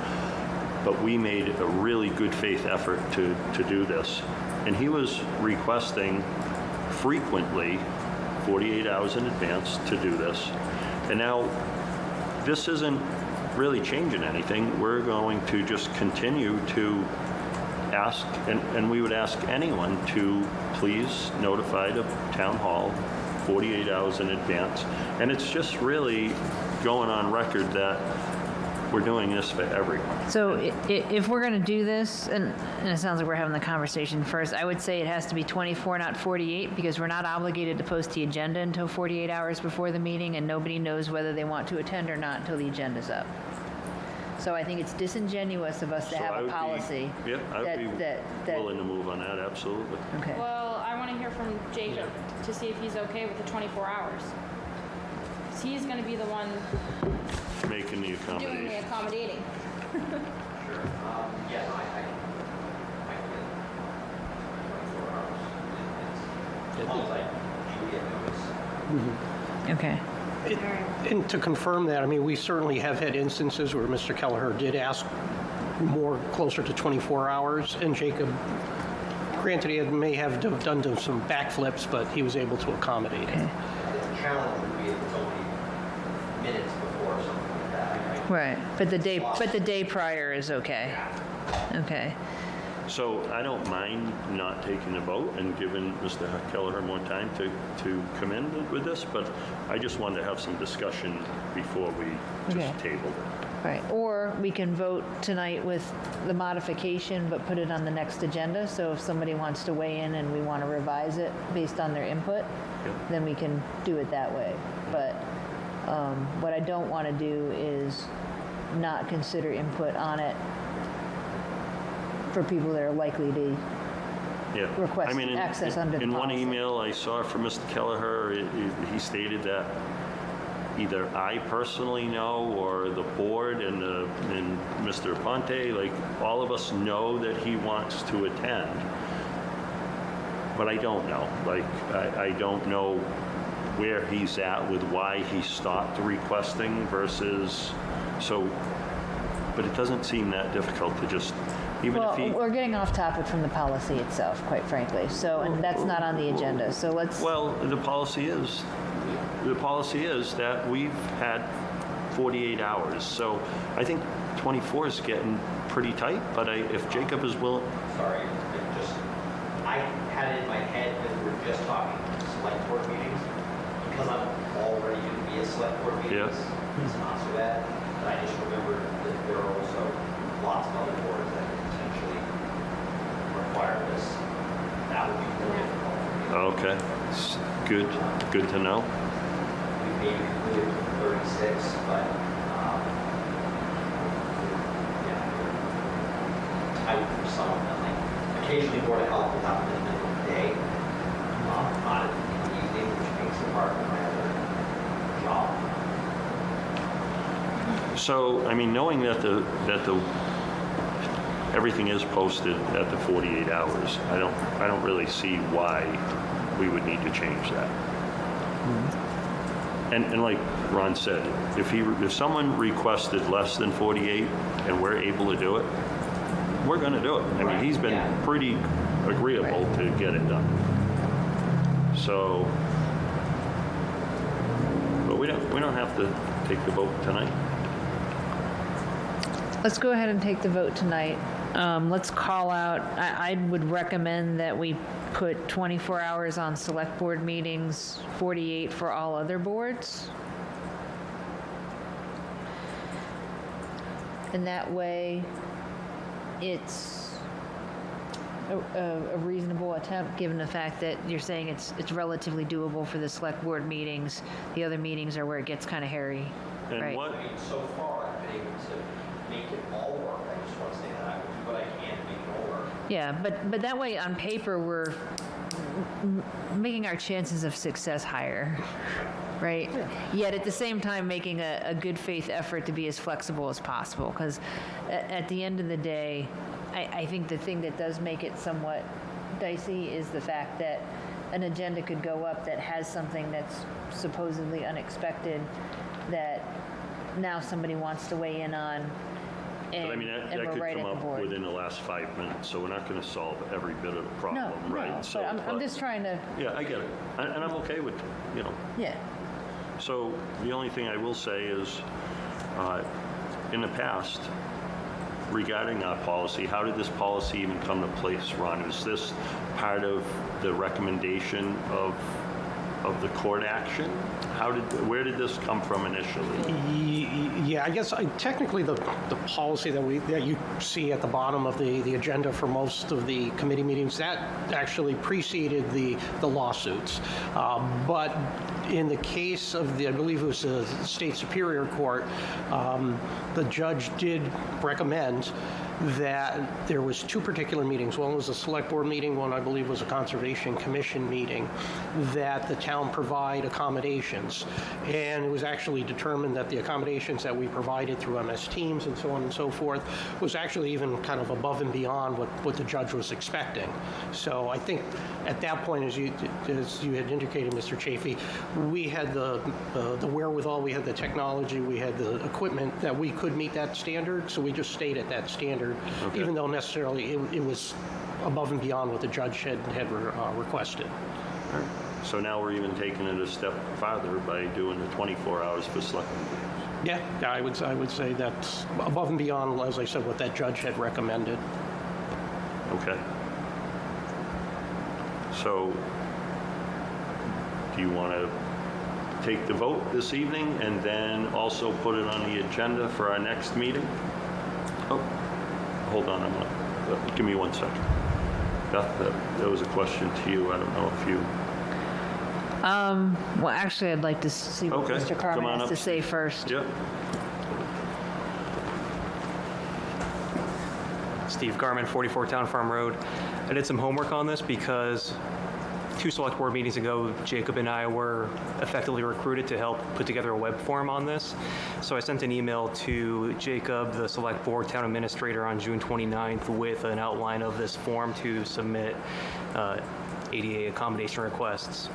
But we made a really good faith effort to do this, and he was requesting frequently 48 hours in advance to do this. And now this isn't really changing anything. We're going to just continue to ask, and we would ask anyone to please notify the town hall 48 hours in advance. And it's just really going on record that we're doing this for everyone. So if we're going to do this, and it sounds like we're having the conversation first, I would say it has to be 24, not 48, because we're not obligated to post the agenda until 48 hours before the meeting, and nobody knows whether they want to attend or not until the agenda's up. So I think it's disingenuous of us to So have I a would be- policy. Yeah, I would be that- willing to move on that, absolutely. Okay. Well, I want to hear from Jacob to see if he's okay with the 24 hours. 'Cause he's going to be the one Making the doing the accommodation. accommodating. Sure. Yeah, no, I can get 24 hours. As long as I do get notice. Okay. And to confirm that, I mean, we certainly have had instances where Mr. Kelleher did ask more closer to 24 hours, and Jacob, granted, he may have done some backflips, but he was able to accommodate it. The challenge would be if it's only minutes before or something like that. Right. But the day prior is okay. Okay. So I don't mind not taking the vote and giving Mr. Kelleher more time to come in with this, but I just wanted to have some discussion before we just Okay. tabled it. Right. Or we can vote tonight with the modification, but put it on the next agenda. So if somebody wants to weigh in and we want to revise it based on their input, Yep. then we can do it that way. But what I don't want to do is not consider input on it for people that are likely to Yeah. request I mean, access under the in one policy. email I saw from Mr. Kelleher, he stated that either I personally know or the board and Mr. Ponte, like, all of us know that he wants to attend. But I don't know. Like, I don't know where he's at with why he stopped requesting versus, so, but it doesn't seem that difficult to just, even Well, if he... we're getting off topic from the policy itself, quite frankly. So, and that's not on the agenda. So let's. Well, the policy is that we've had 48 hours. So I think 24 is getting pretty tight, but if Jacob is willing, Sorry, I had it in my head that we were just talking select board meetings, because I'm already going to be at select board meetings. It's not so bad, but I just remembered that there are also lots of other boards that could potentially require this. That would be more difficult for me. okay, good to know. We maybe included 36, but, yeah, tight for some of them. Like, occasionally Board of Health will have them in the middle of the day, not in the evening, which makes it hard for my other job. So, I mean, knowing that everything is posted at the 48 hours, I don't really see why we would need to change that. And like Ron said, if someone requested less than 48 and we're able to do it, we're going to do it. I mean, he's been pretty agreeable to get it done. So, but we don't have to take the vote tonight. Let's go ahead and take the vote tonight. Let's call out, I would recommend that we put 24 hours on select board meetings, 48 for all other boards. And that way, it's a reasonable attempt, given the fact that you're saying it's relatively doable for the select board meetings. The other meetings are where it gets kind of hairy, And right? what, I mean, so far, I've been able to make it all work. I just want to say that I will do what I can to make it all work. Yeah, but that way, on paper, we're making our chances of success higher, right? Yet at the same time, making a good faith effort to be as flexible as possible, because at the end of the day, I think the thing that does make it somewhat dicey is the fact that an agenda could go up that has something that's supposedly unexpected that now somebody wants to weigh in on, but I and, mean, and that we're could right come at the up board. within the last 5 minutes, so we're not going to solve every bit of the problem, No, right? no, So, but I'm just trying to, Yeah, I get it. And I'm okay with, you know. yeah. So the only thing I will say is, in the past, regarding our policy, how did this policy even come to place, Ron? Is this part of the recommendation of the court action? Where did this come from initially? Yeah, I guess technically the policy that you see at the bottom of the agenda for most of the committee meetings, that actually preceded the lawsuits. But in the case of I believe it was the State Superior Court, the judge did recommend that there was two particular meetings. One was a select board meeting, one I believe was a conservation commission meeting, that the town provide accommodations. And it was actually determined that the accommodations that we provided through MS Teams and so on and so forth was actually even kind of above and beyond what the judge was expecting. So I think at that point, as you had indicated, Mr. Chafee, we had the wherewithal, we had the technology, we had the equipment that we could meet that standard, so we just stayed at that standard, Okay. even though necessarily it was above and beyond what the judge had requested. So now we're even taking it a step farther by doing the 24 hours for selectmen. Yeah, I would say that's above and beyond, as I said, what that judge had recommended. Okay. So, do you want to take the vote this evening and then also put it on the agenda for our next meeting? Oh, hold on, give me 1 second. Beth, that was a question to you. I don't know if you... Well, actually, I'd like to see what Okay, Mr. come Carmen on has up. to say first. Yep. Steve Garman, 44 Town Farm Road. I did some homework on this because 2 select board meetings ago, Jacob and I were effectively recruited to help put together a web form on this. So I sent an email to Jacob, the select board town administrator, on June 29th with an outline of this form to submit ADA accommodation requests.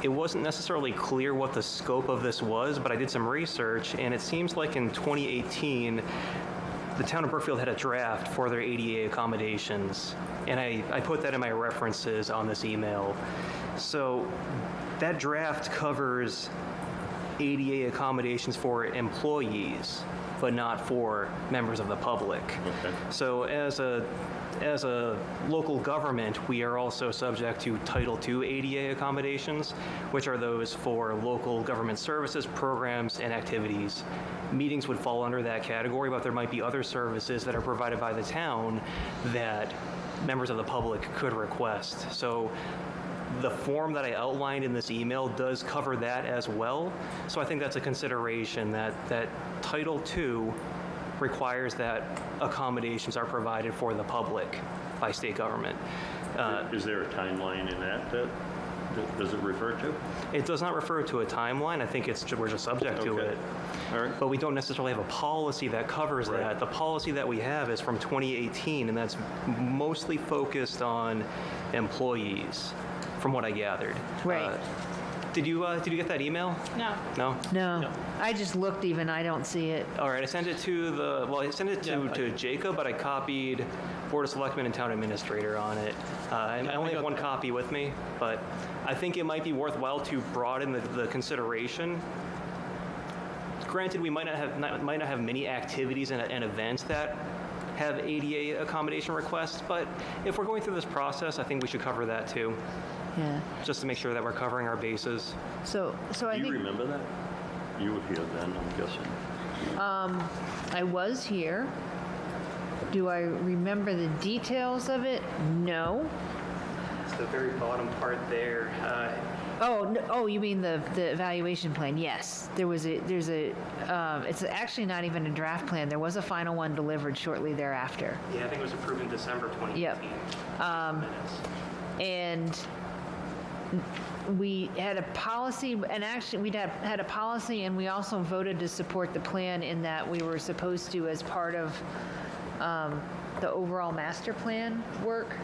It wasn't necessarily clear what the scope of this was, but I did some research, and it seems like in 2018, the town of Brookfield had a draft for their ADA accommodations, and I put that in my references on this email. So that draft covers ADA accommodations for employees, but not for members of the public. Okay. So as a local government, we are also subject to Title II ADA accommodations, which are those for local government services, programs, and activities. Meetings would fall under that category, but there might be other services that are provided by the town that members of the public could request. So the form that I outlined in this email does cover that as well. So I think that's a consideration that Title II requires that accommodations are provided for the public by state government. Is there a timeline in that does it refer to? It does not refer to a timeline. I think we're just subject to Okay. it. All right. But we don't necessarily have a policy that covers Right. that. The policy that we have is from 2018, and that's mostly focused on employees, from what I gathered. Right. Did you get that email? No. No? No, I just looked even, I don't see it. All right, I sent it to I sent it to Jacob, but I copied Board of Selectmen and Town Administrator on it. I only have one copy with me, but I think it might be worthwhile to broaden the consideration. Granted, we might not have many activities and events that have ADA accommodation requests, but if we're going through this process, I think we should cover that too, Yeah. just to make sure that we're covering our bases. So I Do you think remember that? You were here then, I'm guessing. I was here. Do I remember the details of it? No. It's the very bottom part there. Oh, no, oh, you mean the evaluation plan? Yes, there's a. It's actually not even a draft plan. There was a final one delivered shortly thereafter. Yeah, I think it was approved in December 2018. Yep. And we had a policy, and actually we'd had a policy, and we also voted to support the plan in that we were supposed to, as part of the overall master plan work,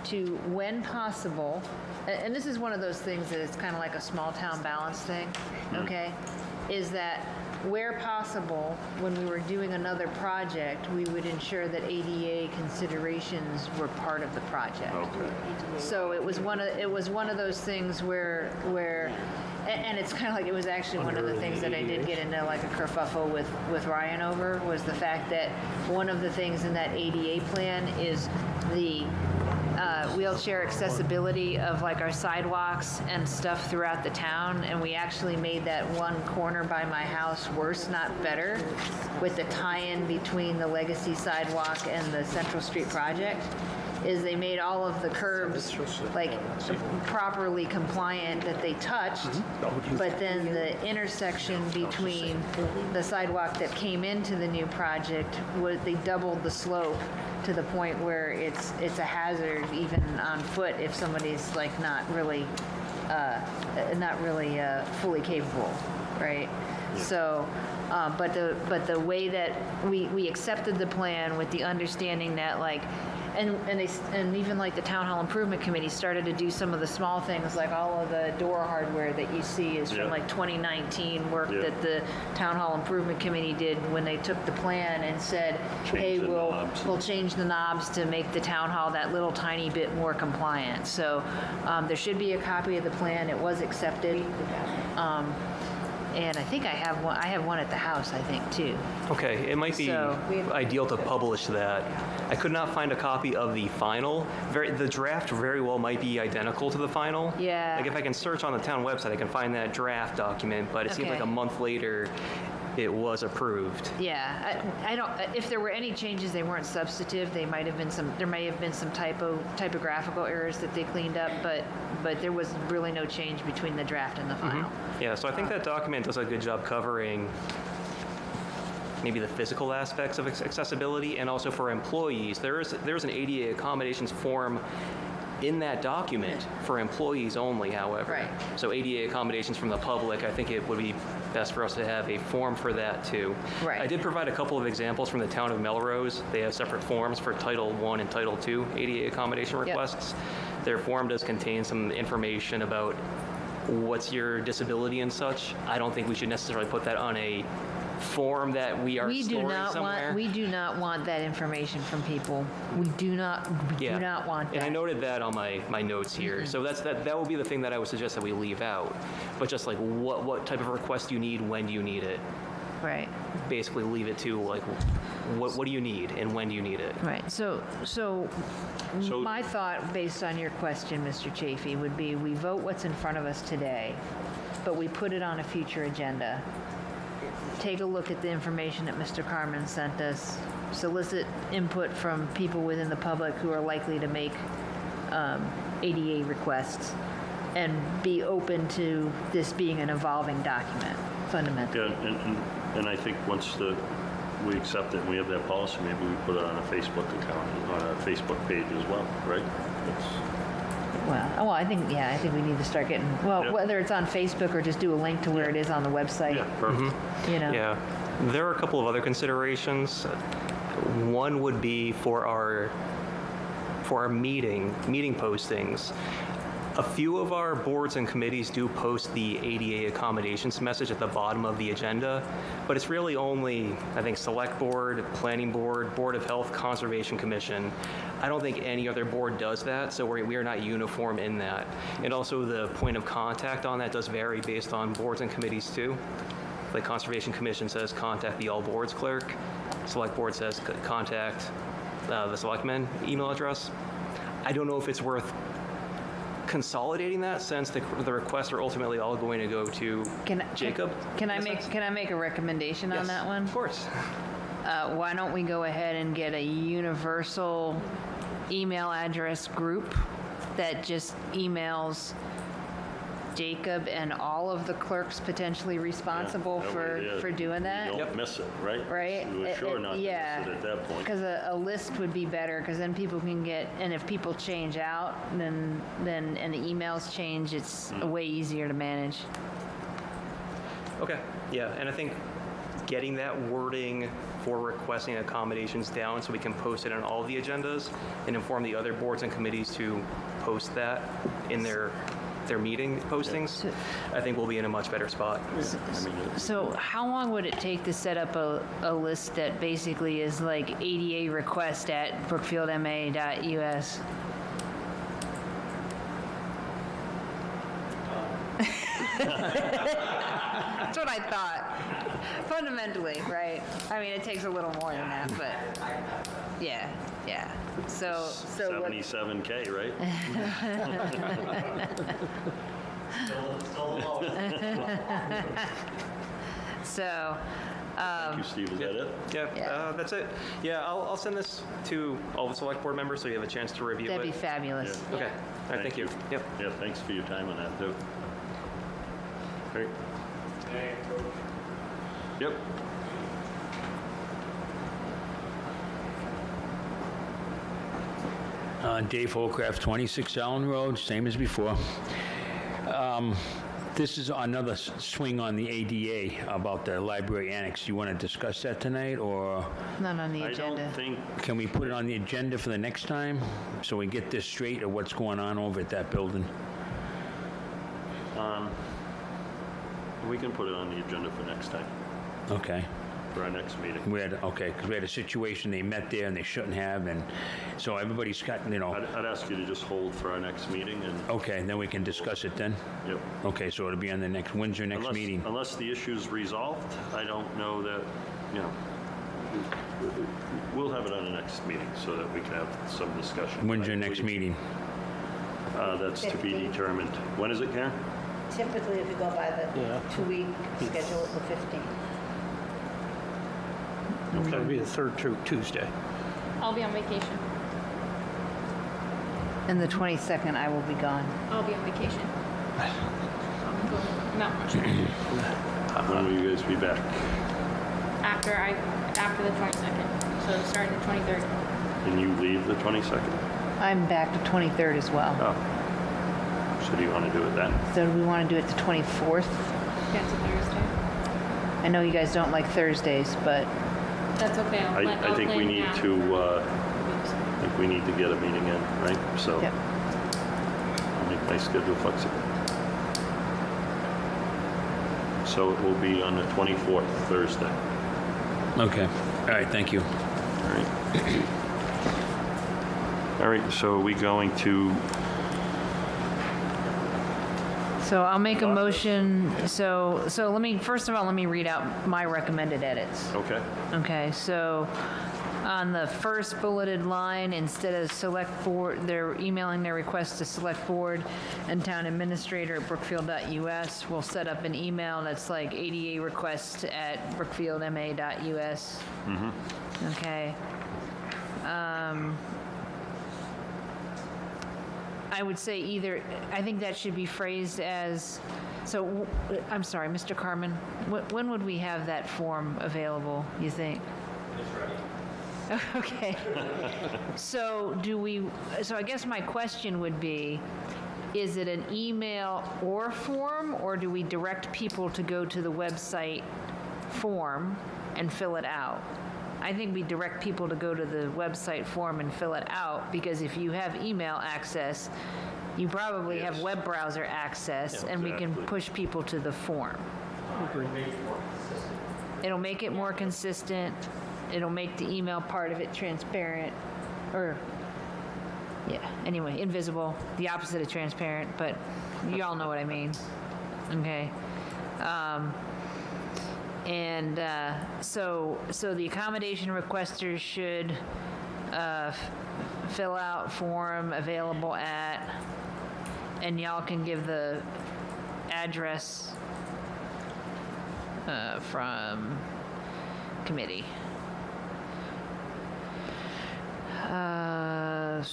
to, when possible, and this is one of those things that it's kind of like a small town balance thing, okay, is that where possible, when we were doing another project, we would ensure that ADA considerations were part of the project. Okay. So it was one of those things where and it's kind of like, it was actually one of the things that I did get into like a kerfuffle with Ryan over, was the fact that one of the things in that ADA plan is the wheelchair accessibility of like our sidewalks and stuff throughout the town, and we actually made that one corner by my house worse, not better, with the tie-in between the Legacy sidewalk and the Central Street project. Is they made all of the curbs like properly compliant that they touched, but then the intersection between the sidewalk that came into the new project was, they doubled the slope to the point where it's a hazard even on foot if somebody's like not really fully capable, right? So, but the way that we accepted the plan with the understanding that like, and even like the Town Hall Improvement Committee started to do some of the small things, like all of the door hardware that you see is from like 2019 work that the Town Hall Improvement Committee did when they took the plan and said, hey, we'll change the knobs to make the town hall that little tiny bit more compliant. So there should be a copy of the plan. It was accepted. And I think I have one. I have one at the house, I think, too. Okay, it might be So- ideal to publish that. I could not find a copy of the final. The draft very well might be identical to the final. Yeah. Like if I can search on the town website, I can find that draft document, but it seems like Okay. a month later, it was approved. Yeah, I don't. If there were any changes, they weren't substantive. They might have been some. There may have been some typographical errors that they cleaned up, but there was really no change between the draft and the final. Yeah, so I think that document does a good job covering maybe the physical aspects of accessibility, and also for employees. There's an ADA accommodations form in that document for employees only, however. Right. So ADA accommodations from the public, I think it would be best for us to have a form for that too. Right. I did provide a couple of examples from the town of Melrose. They have separate forms for Title I and Title II ADA accommodation requests. Their form does contain some information about what's your disability and such. I don't think we should necessarily put that on a form that we are storing somewhere. We do not want that information from people. We do not want that. And I noted that on my notes here. So that will be the thing that I would suggest that we leave out. But just like what type of request you need, when do you need it? Right. Basically leave it to like what do you need and when do you need it? Right. So my thought, based on your question, Mr. Chafee, would be we vote what's in front of us today, but we put it on a future agenda. Take a look at the information that Mr. Carmen sent us, solicit input from people within the public who are likely to make ADA requests, and be open to this being an evolving document, fundamentally. Yeah, and I think once we accept it and we have that policy, maybe we put it on a Facebook account, on a Facebook page as well, right? Well, I think we need to start getting, whether it's on Facebook or just do a link to where it is on the website. Yeah, perfect. You know. Yeah. There are a couple of other considerations. One would be for our meeting postings. A few of our boards and committees do post the ADA accommodations message at the bottom of the agenda, but it's really only, I think, Select Board, Planning Board, Board of Health, Conservation Commission. I don't think any other board does that, so we are not uniform in that. And also the point of contact on that does vary based on boards and committees too. Like Conservation Commission says contact the all boards clerk. Select Board says contact the selectman email address. I don't know if it's worth consolidating that, since the requests are ultimately all going to go to Jacob. Can I make a recommendation on that one? Of course. why don't we go ahead and get a universal email address group that just emails Jacob and all of the clerks potentially responsible That way there, for doing that? You don't miss it, right? Right? You were sure not to miss Yeah. it at that point. Because a list would be better, because then people can get, and if people change out, then and the emails change, it's way easier to manage. Okay, yeah, and I think getting that wording for requesting accommodations down so we can post it on all of the agendas and inform the other boards and committees to post that in their meeting postings, I think we'll be in a much better spot. So how long would it take to set up a list that basically is like ADA request at brookfieldma.us? That's what I thought. Fundamentally, right? I mean, it takes a little more than that, but yeah. So what, 77K, right? Still low. so Thank you, Steve. Is that it? Yeah, that's it. Yeah, I'll send this to all the select board members so you have a chance to review that'd be it. fabulous. Yeah. Okay, all right, thank you. Yep. Yeah, thanks for your time on that, too. Great. Yep. Dave Holcraft, 26 Allen Road, same as before. This is another swing on the ADA about the library annex. You want to discuss that tonight, or Not on the I agenda. don't think, can we put it on the agenda for the next time so we get this straight of what's going on over at that building? we can put it on the agenda for next time, Okay. for our next meeting. Because we had a situation, they met there and they shouldn't have, and so everybody's got, I'd ask you to just hold for our next meeting and, okay, then we can discuss it then? yep. Okay, so it'll be on the next, when's your next meeting? Unless the issue's resolved, I don't know that, we'll have it on the next meeting so that we can have some discussion. When's your next meeting? That's to be determined. When is it, Karen? Typically, if you go by the Yeah. 2-week schedule, it's the 15th. That'll be the third Tuesday. I'll be on vacation. And the 22nd, I will be gone. I'll be on vacation. I'm going Mount Rushmore. When will you guys be back? After the 22nd, so starting the 23rd. And you leave the 22nd? I'm back the 23rd as well. Oh. So do you want to do it then? So do we want to do it the 24th? That's a Thursday. I know you guys don't like Thursdays, but That's okay. I think we need to, I think we need to get a meeting in, right? So Yep. I'll make my schedule flexible. So it will be on the 24th, Thursday. Okay, all right, thank you. All right. All right, so are we going to, So I'll make a motion, so first of all, let me read out my recommended edits. okay, Okay, so on the first bulleted line, instead of select board, they're emailing their request to select board and town administrator at brookfield.us. We'll set up an email that's like ADA request at brookfieldma.us. Okay. I would say either, I think that should be phrased as, I'm sorry, Mr. Carmen, when would we have that form available, you think? Okay. So I guess my question would be, is it an email or form, or do we direct people to go to the website form and fill it out? I think we direct people to go to the website form and fill it out, because if you have email access, you probably have Yes. web browser access, and we can exactly. push people to the form. It'll make it more consistent. It'll make the email part of it transparent, or, yeah, anyway, invisible, the opposite of transparent, but you all know what I mean. Okay. So the accommodation requesters should fill out form available at, and y'all can give the address from committee. Are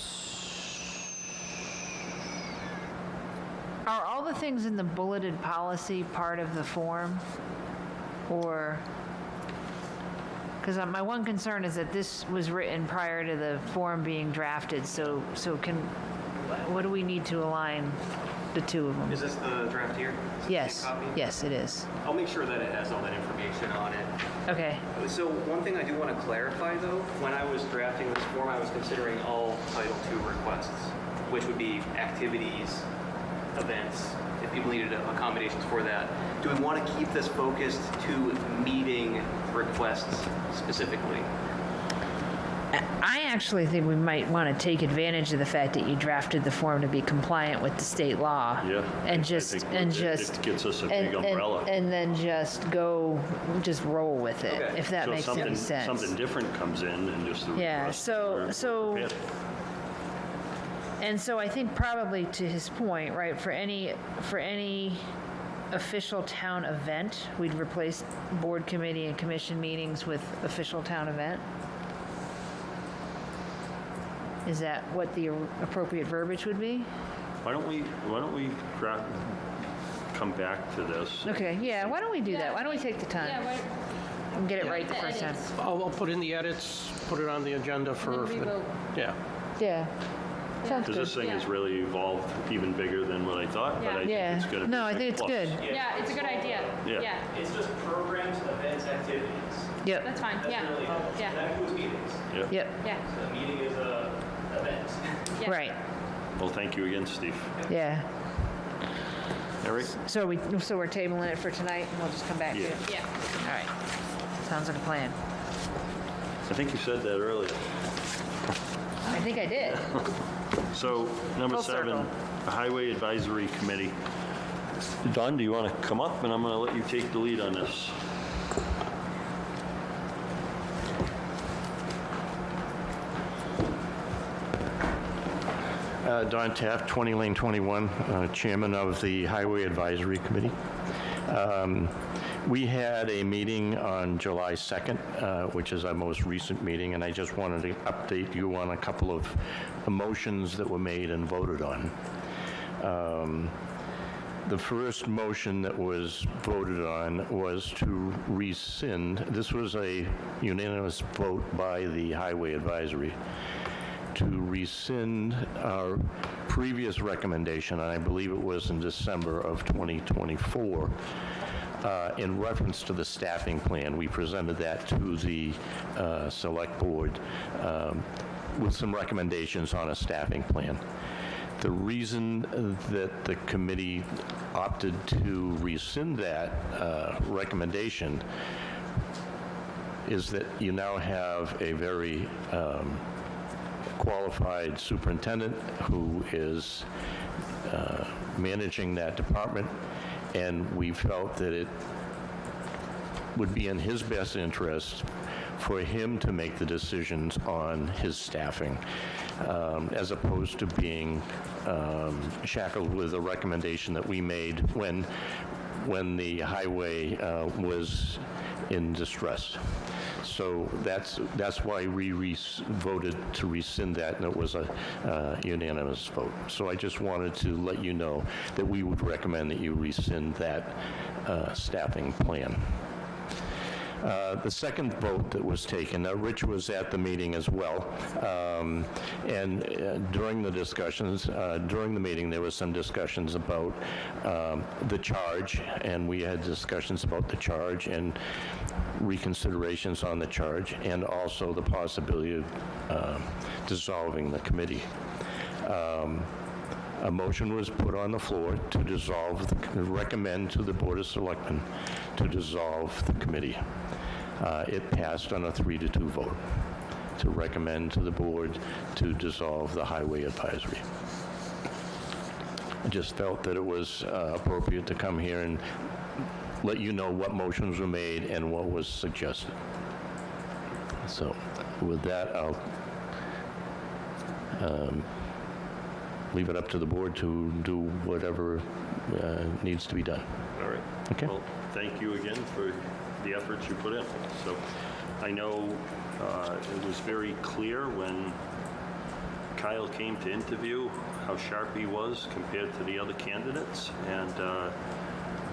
all the things in the bulleted policy part of the form? Or, because my one concern is that this was written prior to the form being drafted, so what do we need to align the two of them? Is this the draft here? Is this Yes, the copy? yes, it is. I'll make sure that it has all that information on it. Okay, So one thing I do want to clarify, though, when I was drafting this form, I was considering all Title II requests, which would be activities, events, if people needed accommodations for that. Do we want to keep this focused to meeting requests specifically? I actually think we might want to take advantage of the fact that you drafted the form to be compliant with the state law. Yeah. And I just, think and it just. gets us a big umbrella. And then just roll with it, Okay. if that So makes any sense. something different comes in and just the Yeah, rest are prepared. And so I think probably to his point, right, for any official town event, we'd replace board committee and commission meetings with official town event? Is that what the appropriate verbiage would be? Why don't we come back to this? Okay, yeah, why don't we do that? Yeah, Why don't we take the Yeah, time what, and get it right the the first time? edits. I'll put in the edits, put it on the agenda for, And then revote. yeah. Yeah, sounds Because this good. thing has Yeah. really evolved even bigger than what I thought, but I think Yeah, it's going to be no, I a think big it's plus. good. yeah, it's a good idea. Yeah. Yeah, It's just programs, events, activities. Yep, that's fine, yeah, yeah, That includes meetings. Yep. yep, yeah, A meeting is a event. yeah. right, Well, thank you again, Steve. yeah. Eric? So we're tabling it for tonight, and we'll just come back to it? Yeah. All right, sounds like a plan. I think you said that earlier. I think I did. So, number Full 7, circle. the Highway Advisory Committee. Don, do you want to come up, and I'm going to let you take the lead on this? Don Taft, 20 Lane 21, Chairman of the Highway Advisory Committee. We had a meeting on July 2nd, which is our most recent meeting, and I just wanted to update you on a couple of motions that were made and voted on. The first motion that was voted on was to rescind, this was a unanimous vote by the Highway Advisory, to rescind our previous recommendation, and I believe it was in December of 2024, in reference to the staffing plan. We presented that to the Select Board with some recommendations on a staffing plan. The reason that the committee opted to rescind that recommendation is that you now have a very qualified superintendent who is managing that department, and we felt that it would be in his best interest for him to make the decisions on his staffing, as opposed to being shackled with a recommendation that we made when the highway was in distress. So that's why we voted to rescind that, and it was a unanimous vote. So I just wanted to let you know that we would recommend that you rescind that staffing plan. The second vote that was taken, Rich was at the meeting as well, and during the discussions, during the meeting, there was some discussions about the charge, and we had discussions about the charge and reconsiderations on the charge, and also the possibility of dissolving the committee. A motion was put on the floor to recommend to the Board of Selectmen to dissolve the committee. It passed on a 3-2 vote to recommend to the board to dissolve the Highway Advisory. I just felt that it was appropriate to come here and let you know what motions were made and what was suggested. So with that, I'll leave it up to the board to do whatever needs to be done. All right. Okay. Well, thank you again for the efforts you put in. So I know it was very clear when Kyle came to interview, how sharp he was compared to the other candidates, and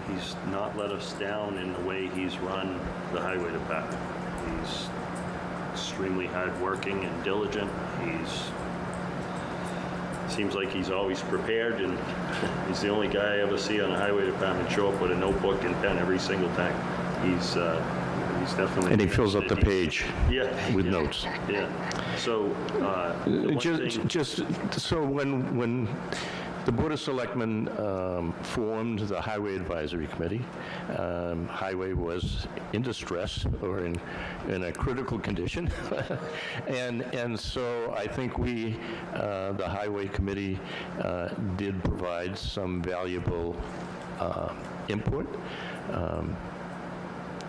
he's not let us down in the way he's run the highway department. He's extremely hardworking and diligent. Seems like he's always prepared, and he's the only guy I ever see on the highway department show up with a notebook and pen every single time. He's definitely... And he fills up the page Yeah. with yeah, notes. Yeah. So, the one thing- Just so when the Board of Selectmen formed the Highway Advisory Committee, highway was in distress or in a critical condition. and so I think we, the Highway Committee, did provide some valuable input,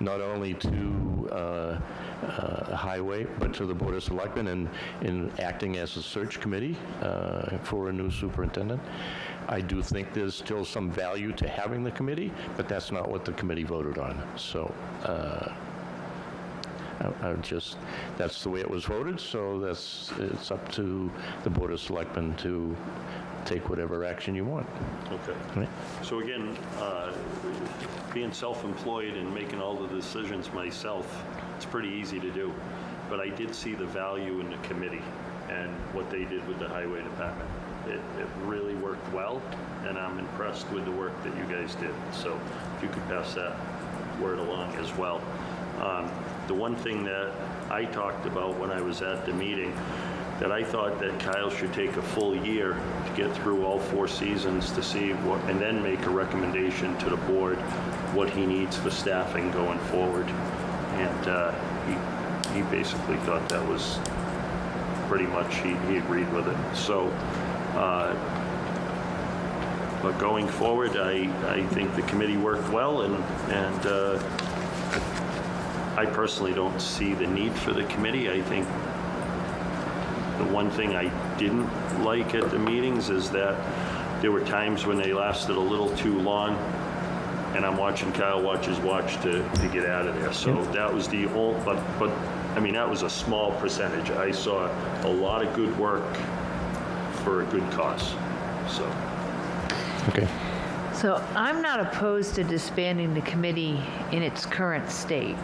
not only to Highway, but to the Board of Selectmen in acting as a search committee for a new superintendent. I do think there's still some value to having the committee, but that's not what the committee voted on. So that's the way it was voted, so it's up to the Board of Selectmen to take whatever action you want. Okay. Right. So again, being self-employed and making all the decisions myself, it's pretty easy to do. But I did see the value in the committee and what they did with the highway department. It really worked well, and I'm impressed with the work that you guys did. So if you could pass that word along as well. The one thing that I talked about when I was at the meeting, that I thought that Kyle should take a full year to get through all 4 seasons to see what, and then make a recommendation to the board what he needs for staffing going forward. And he basically thought that was pretty much, he agreed with it. So, but going forward, I think the committee worked well, and I personally don't see the need for the committee. I think the one thing I didn't like at the meetings is that there were times when they lasted a little too long, and I'm watching Kyle watch his watch to get out of there. So that was the whole, but I mean, that was a small percentage. I saw a lot of good work for a good cause, so. Okay. So I'm not opposed to disbanding the committee in its current state.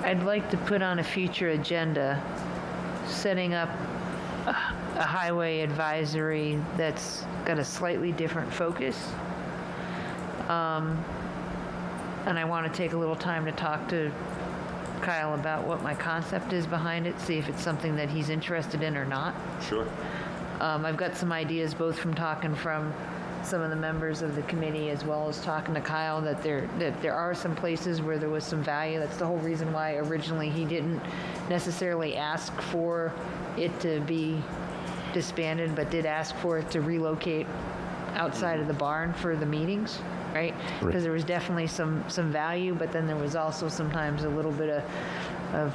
I'd like to put on a future agenda, setting up a highway advisory that's got a slightly different focus. And I want to take a little time to talk to Kyle about what my concept is behind it, see if it's something that he's interested in or not. Sure. I've got some ideas, both from talking from some of the members of the committee as well as talking to Kyle, that there are some places where there was some value. That's the whole reason why originally he didn't necessarily ask for it to be disbanded, but did ask for it to relocate outside of the barn for the meetings, right? Because there was definitely some value, but then there was also sometimes a little bit of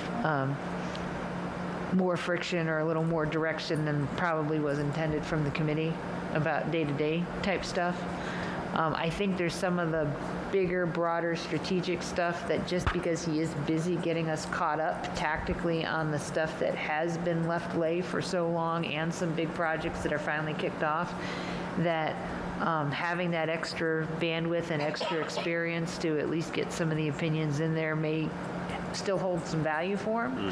more friction or a little more direction than probably was intended from the committee about day-to-day type stuff. I think there's some of the bigger, broader strategic stuff that just because he is busy getting us caught up tactically on the stuff that has been left lay for so long, and some big projects that are finally kicked off, that having that extra bandwidth and extra experience to at least get some of the opinions in there may still hold some value for him.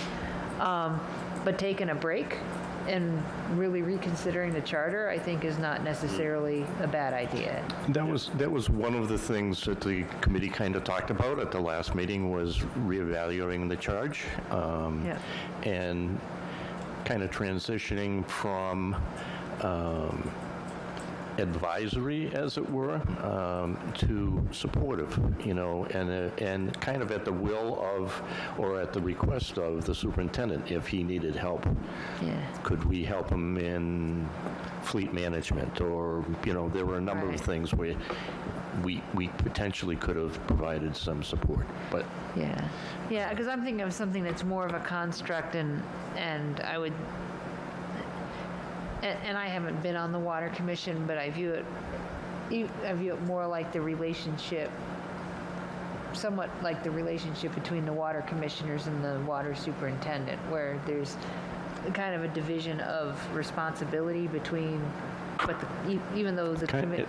But taking a break and really reconsidering the charter, I think, is not necessarily a bad idea. That was one of the things that the committee kind of talked about at the last meeting, was reevaluating the charge, and kind of transitioning from advisory, as it were, to supportive, and kind of at the will of, or at the request of the superintendent, if he needed help. Yeah. Could we help him in fleet management, or, there were a number of things where we potentially could have provided some support, but. Yeah, because I'm thinking of something that's more of a construct, and I would, and I haven't been on the Water Commission, but I view it more like the relationship, somewhat like the relationship between the water commissioners and the water superintendent, where there's kind of a division of responsibility between, but even though the committee.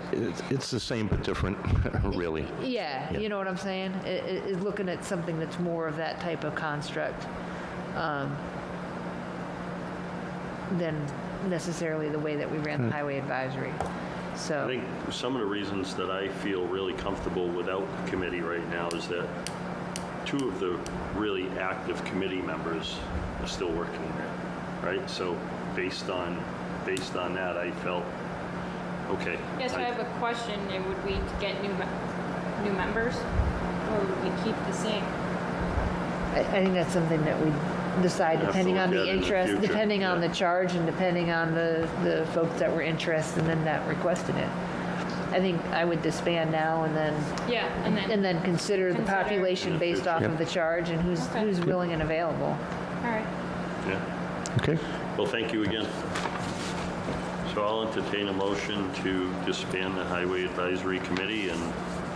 It's the same but different, really. Yeah, Yeah. you know what I'm saying? Is looking at something that's more of that type of construct than necessarily the way that we ran the highway advisory. So. I think some of the reasons that I feel really comfortable without the committee right now is that two of the really active committee members are still working there, right? So based on that, I felt, okay. Yes, I have a question. Would we get new members, or would we keep the same? I think that's something that we decide Have to depending on look the at in the interest, future, depending on yeah. the charge, and depending on the folks that were interested and then that requested it. I think I would disband now and then. Yeah, and then. Consider the Consider- population based off of the charge and Okay. who's willing and available. All right. Yeah. Okay. Well, thank you again. So I'll entertain a motion to disband the Highway Advisory Committee and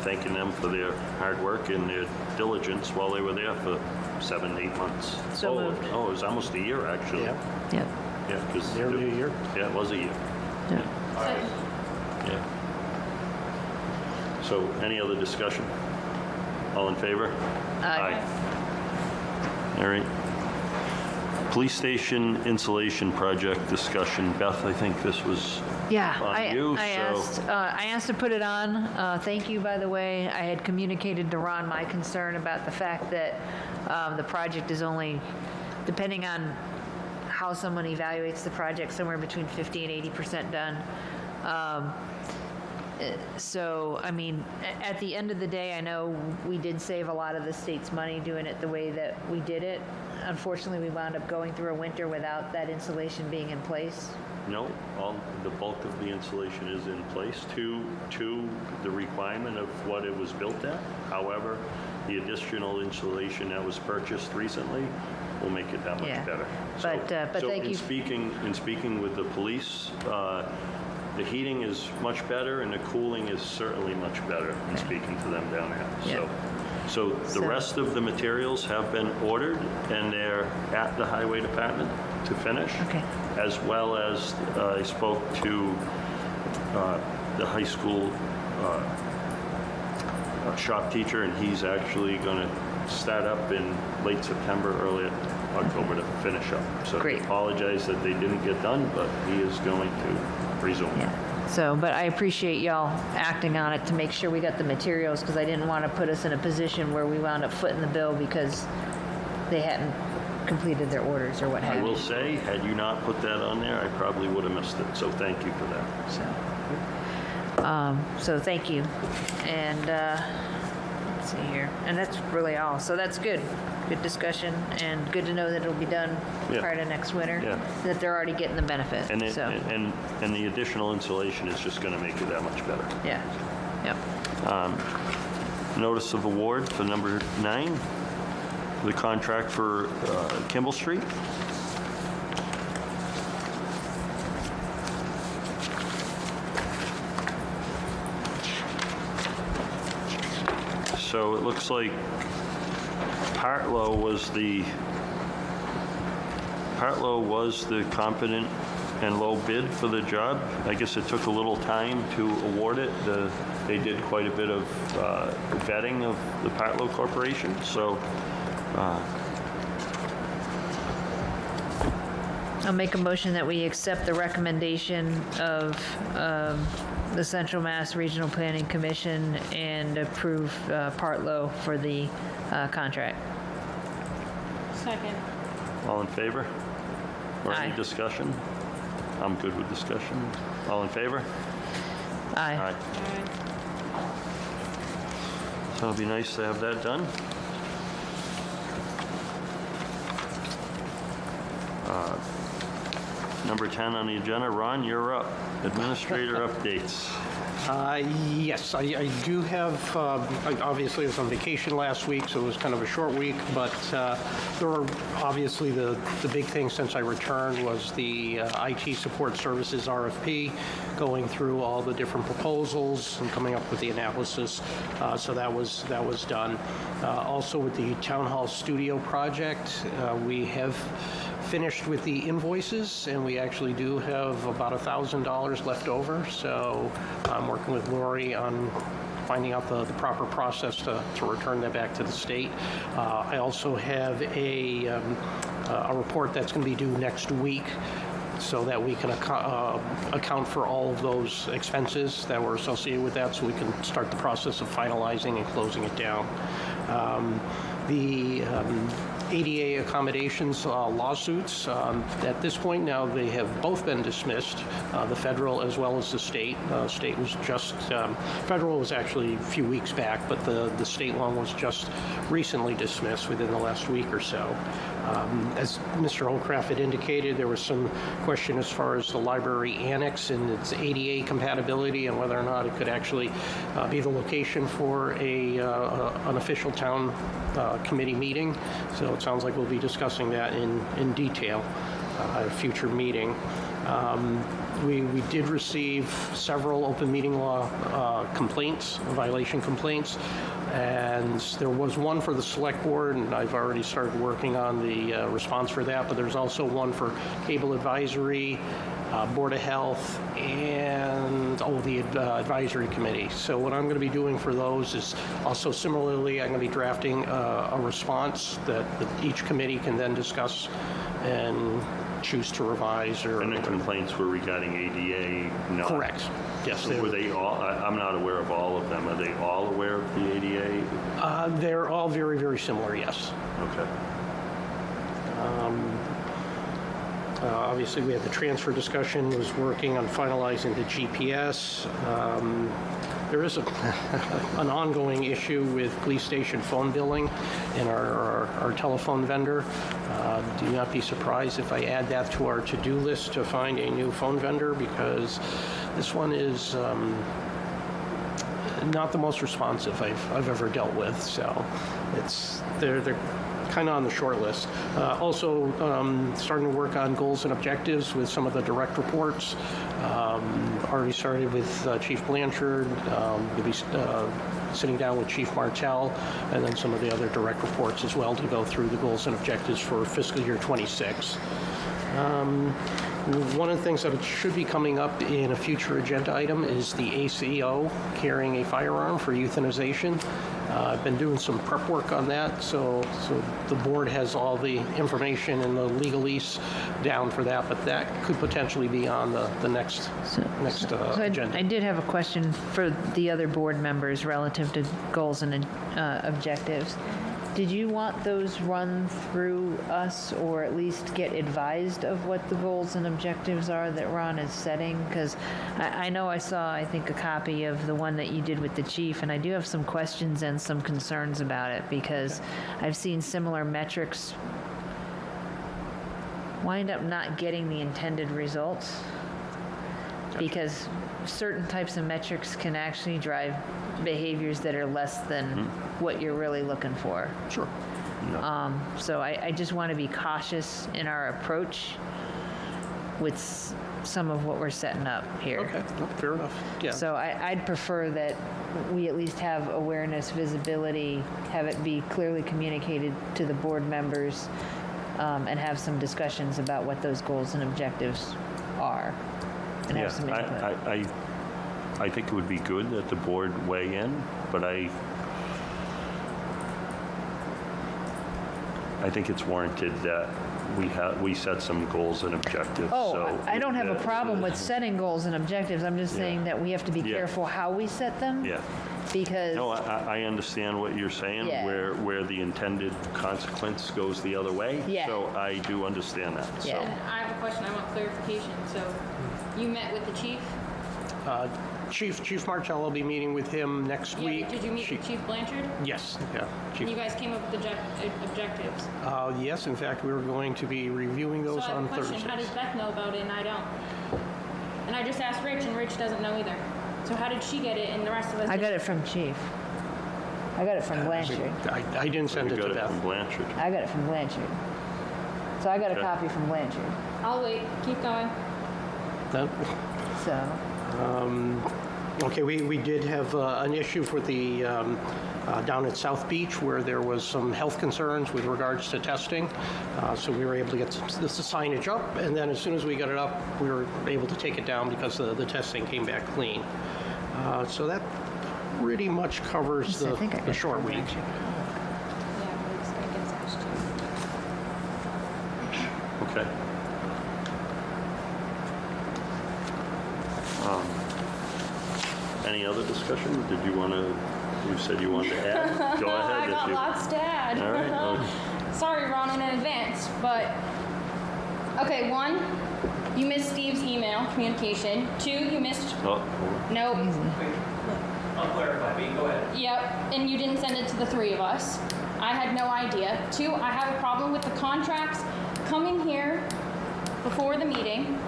thanking them for their hard work and their diligence while they were there for 7-8 months. So moved. Oh, it was almost a year, actually. Yeah, Yeah. Yeah, 'cause nearly a year. Yeah, it was a year. Yeah. Second. Yeah. So any other discussion? All in favor? Aye. All right. Police station insulation project discussion. Beth, I think this was Yeah, on you, I asked to put it on. Thank you, by the way. I had communicated to Ron my concern about the fact that the project is only, depending on how someone evaluates the project, somewhere between 50 and 80% done. So, I mean, at the end of the day, I know we did save a lot of the state's money doing it the way that we did it. Unfortunately, we wound up going through a winter without that insulation being in place. No, the bulk of the insulation is in place to the requirement of what it was built at. However, the additional insulation that was purchased recently will make it that much Yeah. better. But thank you. In speaking with the police, the heating is much better and the cooling is certainly much better in speaking to them down there. Yeah. So the rest of the materials have been ordered and they're at the highway department to finish. Okay. As well as I spoke to the high school shop teacher, and he's actually going to start up in late September, early October to finish up. So Great. I apologize that they didn't get done, but he is going to resume. Yeah. So, but I appreciate y'all acting on it to make sure we got the materials, because I didn't want to put us in a position where we wound up footing the bill because they hadn't completed their orders or what I have will you. say, had you not put that on there, I probably would have missed it. So thank you for that. So thank you. And let's see here. And that's really all. So that's good. Good discussion and good to know that it'll be done Yeah. prior to next winter. Yeah. That they're already getting the benefit. And So, and the additional insulation is just going to make it that much better. yeah. Yep. Notice of award for number 9, the contract for Kimball Street. So it looks like Partlow was the competent and low bid for the job. I guess it took a little time to award it. They did quite a bit of vetting of the Partlow Corporation, so I'll make a motion that we accept the recommendation of the Central Mass Regional Planning Commission and approve Partlow for the contract. Second. all in favor? Or any Aye. discussion? I'm good with discussion. All in favor? Aye. Aye. So it'd be nice to have that done. Number 10 on the agenda, Ron, you're up. Administrator updates. Yes, I do have, obviously I was on vacation last week, so it was kind of a short week, but there were obviously the big thing since I returned was the IT support services RFP, going through all the different proposals and coming up with the analysis. So that was done. Also with the Town Hall Studio project, we have finished with the invoices, and we actually do have about $1,000 left over. So I'm working with Lori on finding out the proper process to return that back to the state. I also have a report that's going to be due next week, so that we can account for all of those expenses that were associated with that, so we can start the process of finalizing and closing it down. The ADA accommodations lawsuits, at this point now, they have both been dismissed, the federal as well as the state. State was just, federal was actually a few weeks back, but the state one was just recently dismissed within the last week or so. As Mr. Holcraft had indicated, there was some question as far as the library annex and its ADA compatibility and whether or not it could actually be the location for an official town committee meeting. So it sounds like we'll be discussing that in detail at a future meeting. We did receive several open meeting law complaints, violation complaints, and there was one for the select board, and I've already started working on the response for that, but there's also one for cable advisory, Board of Health, and the advisory committee. So what I'm going to be doing for those is also similarly, I'm going to be drafting a response that each committee can then discuss and choose to revise or... And the complaints were regarding ADA, not... Correct. Yes. Were they all, I'm not aware of all of them. Are they all aware of the ADA? They're all very, very similar, yes. Okay. Obviously, we had the transfer discussion, was working on finalizing the GPS. There is an ongoing issue with police station phone billing and our telephone vendor. Do not be surprised if I add that to our to-do list to find a new phone vendor, because this one is not the most responsive I've ever dealt with. So they're kind of on the short list. Also, starting to work on goals and objectives with some of the direct reports. Already started with Chief Blanchard. We'll be sitting down with Chief Martell, and then some of the other direct reports as well to go through the goals and objectives for fiscal year 26. One of the things that should be coming up in a future agenda item is the ACO carrying a firearm for euthanization. I've been doing some prep work on that, so the board has all the information and the legalese down for that, but that could potentially be on the next agenda. I did have a question for the other board members relative to goals and objectives. Did you want those run through us, or at least get advised of what the goals and objectives are that Ron is setting? Because I know I saw, I think, a copy of the one that you did with the chief, and I do have some questions and some concerns about it, because I've seen similar metrics wind up not getting the intended results, because certain types of metrics can actually drive behaviors that are less than what you're really looking for. Sure. So I just want to be cautious in our approach with some of what we're setting up here. Okay, no, fair enough. Yeah. So I'd prefer that we at least have awareness, visibility, have it be clearly communicated to the board members, and have some discussions about what those goals and objectives are. And have some input. I think it would be good that the board weigh in, but I think it's warranted that we set some goals and objectives. Oh, so I don't have a problem with setting goals and objectives. I'm just saying that we have to be careful how we set them. Yeah. Because... No, I understand what you're saying, Yeah. where the intended consequence goes the other way. Yeah. So I do understand that. Yeah. I have a question. I want clarification. So you met with the chief? Chief Martell, will be meeting with him next week. Did you meet with Chief Blanchard? Yes, yeah. And you guys came up with objectives. Yes, in fact, we were going to be reviewing those So I on have a question. Thursday. How does Beth know about it and I don't? And I just asked Rich, and Rich doesn't know either. So how did she get it and the rest of us? I got it from Chief. I got it from Blanchard. I didn't send You it got to it from Beth. Blanchard. I got it from Blanchard. So I got a Okay. copy from Blanchard. I'll wait. Keep going. No? So, Okay, we did have an issue for the, down at South Beach where there was some health concerns with regards to testing. So we were able to get the signage up, and then as soon as we got it up, we were able to take it down because the testing came back clean. So that pretty much covers I think I the got short it. week. Yeah, but it's gonna get asked to. Okay. Any other discussion? Did you want to, you said you wanted to add? Go ahead. I if got you- lots to add. All right, well- Sorry, Ron, in advance, but, okay, 1, you missed Steve's email communication. 2, you missed, Oh, nope. I'll clarify, B, go ahead. Yep, and you didn't send it to the 3 of us. I had no idea. 2, I have a problem with the contracts coming here before the meeting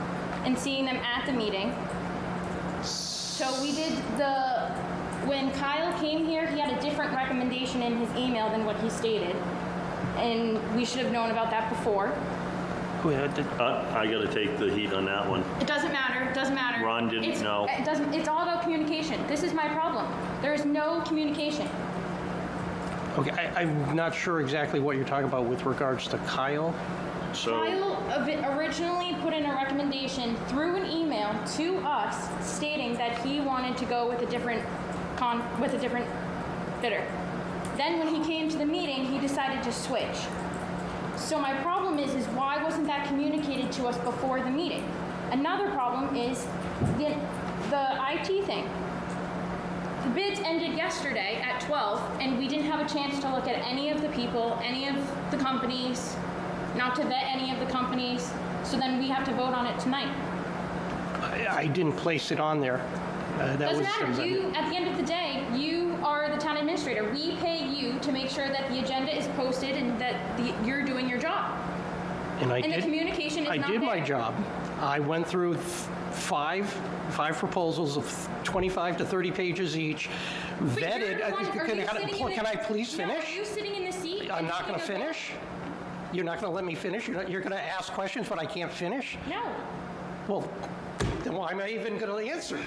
and seeing them at the meeting. So we did when Kyle came here, he had a different recommendation in his email than what he stated. And we should have known about that before. I got to take the heat on that one. It doesn't matter. Ron didn't know. It's all about communication. This is my problem. There is no communication. Okay, I'm not sure exactly what you're talking about with regards to Kyle. So, Kyle originally put in a recommendation through an email to us stating that he wanted to go with a different bidder. Then when he came to the meeting, he decided to switch. So my problem is why wasn't that communicated to us before the meeting? Another problem is the IT thing. The bids ended yesterday at 12, and we didn't have a chance to look at any of the people, any of the companies, not to vet any of the companies. So then we have to vote on it tonight. I didn't place it on there. Doesn't matter. You, at the end of the day, you are the town administrator. We pay you to make sure that the agenda is posted and that you're doing your job. And the communication is I not did my there. job. I went through five proposals of 25 to 30 pages each, But you're vetted. the one- are you sitting in Can the- I please No, finish? are you sitting in the seat? I'm and not going to sitting there? finish? You're not going to let me finish? You're going to ask questions, but I can't finish? No. Well, then why am I even going to answer?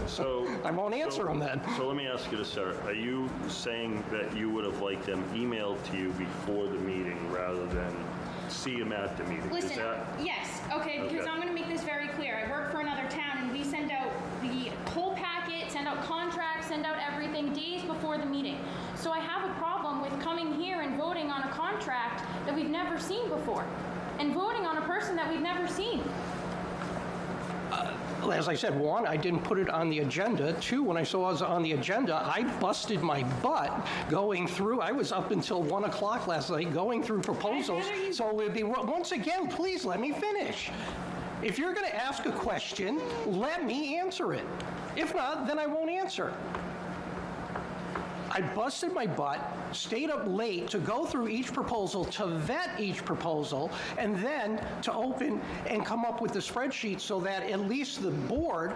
so. I won't answer them then. So let me ask you this, Sarah. Are you saying that you would have liked them emailed to you before the meeting rather than see them at the meeting? Is Listen, that? yes, okay, because Okay. I'm gonna make this very clear. I work for another town and we send out the whole packet, send out contracts, send out everything days before the meeting. So I have a problem with coming here and voting on a contract that we've never seen before and voting on a person that we've never seen. As I said, 1, I didn't put it on the agenda. 2, when I saw it was on the agenda, I busted my butt going through. I was up until 1 o'clock last night going through proposals. I'd rather you- So it would be, once again, please let me finish. If you're going to ask a question, let me answer it. If not, then I won't answer. I busted my butt, stayed up late to go through each proposal, to vet each proposal, and then to open and come up with the spreadsheet so that at least the board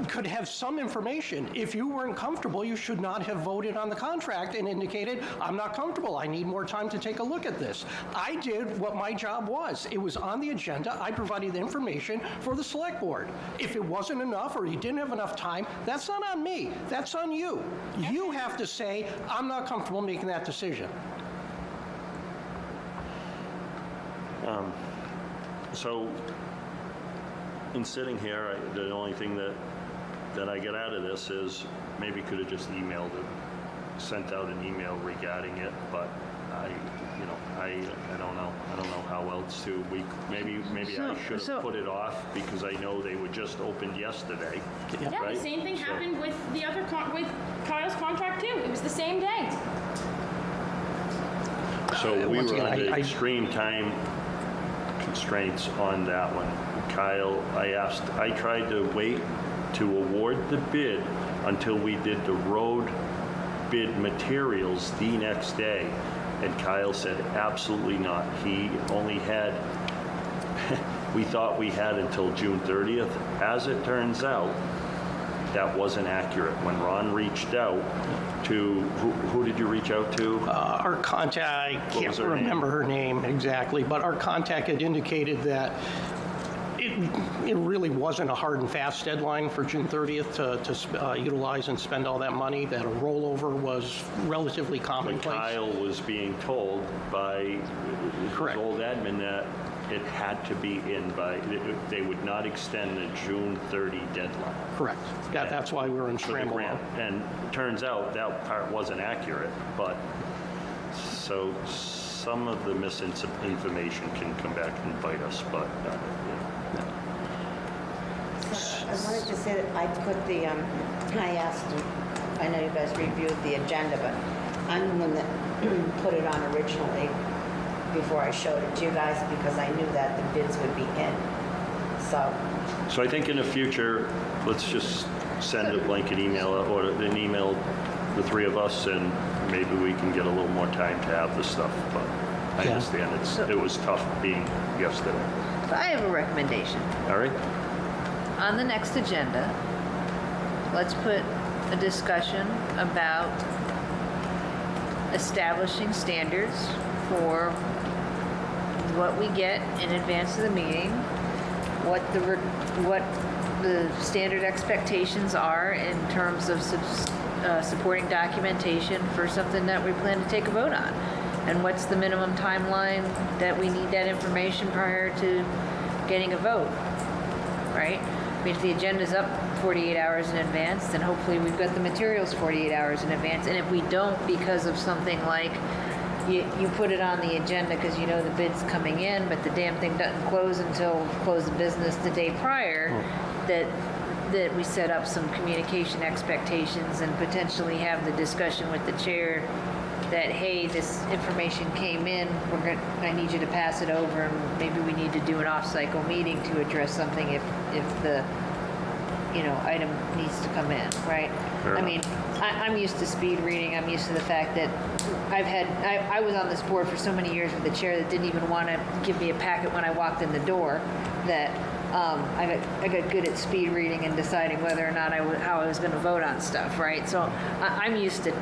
could have some information. If you weren't comfortable, you should not have voted on the contract and indicated, I'm not comfortable, I need more time to take a look at this. I did what my job was. It was on the agenda, I provided the information for the select board. If it wasn't enough or you didn't have enough time, that's not on me, that's on you. You have to say, I'm not comfortable making that decision. So, in sitting here, the only thing that I get out of this is maybe could have just emailed it, sent out an email regarding it, but I don't know. I don't know how else to, maybe I should So- have put it off because I know they were just opened yesterday. Yeah, Right? the same thing So- happened with the other, with Kyle's contract too. It was the same day. So we Once were again, under I- extreme time constraints on that one. Kyle, I tried to wait to award the bid until we did the road bid materials the next day. And Kyle said, absolutely not. He only had, we thought we had until June 30th. As it turns out, that wasn't accurate. When Ron reached out to, who did you reach out to? Our contact, I was can't her name? remember her name exactly, but our contact had indicated that it really wasn't a hard and fast deadline for June 30th to utilize and spend all that money, that a rollover was relatively But commonplace. Kyle was being told by his Correct. old admin that it had to be in by, they would not extend the June 30 deadline. Correct. That's why we were in for the scramble mode. grant. And it turns out that part wasn't accurate, but, so some of the misinformation can come back and bite us, but, I wanted to say that I put the, I asked, I know you guys reviewed the agenda, but I'm the one that put it on originally before I showed it to you guys because I knew that the bids would be in. So I think in the future, let's just send a blanket email or an email, the three of us, and maybe we can get a little more time to have this stuff, but I Yeah. understand it was tough being yesterday. So I have a recommendation. All right? On the next agenda, let's put a discussion about establishing standards for what we get in advance of the meeting, what the standard expectations are in terms of supporting documentation for something that we plan to take a vote on, and what's the minimum timeline that we need that information prior to getting a vote, right? I mean, if the agenda's up 48 hours in advance, then hopefully we've got the materials 48 hours in advance. And if we don't, because of something like you put it on the agenda because you know the bid's coming in, but the damn thing doesn't close until close of business the day prior, that we set up some communication expectations and potentially have the discussion with the chair that, hey, this information came in, I need you to pass it over, and maybe we need to do an off-cycle meeting to address something if the, item needs to come in, right? Fair I enough. mean, I'm used to speed reading. I'm used to the fact that I was on this board for so many years with the chair that didn't even want to give me a packet when I walked in the door, that I got good at speed reading and deciding whether or not how I was going to vote on stuff, right? So I'm used to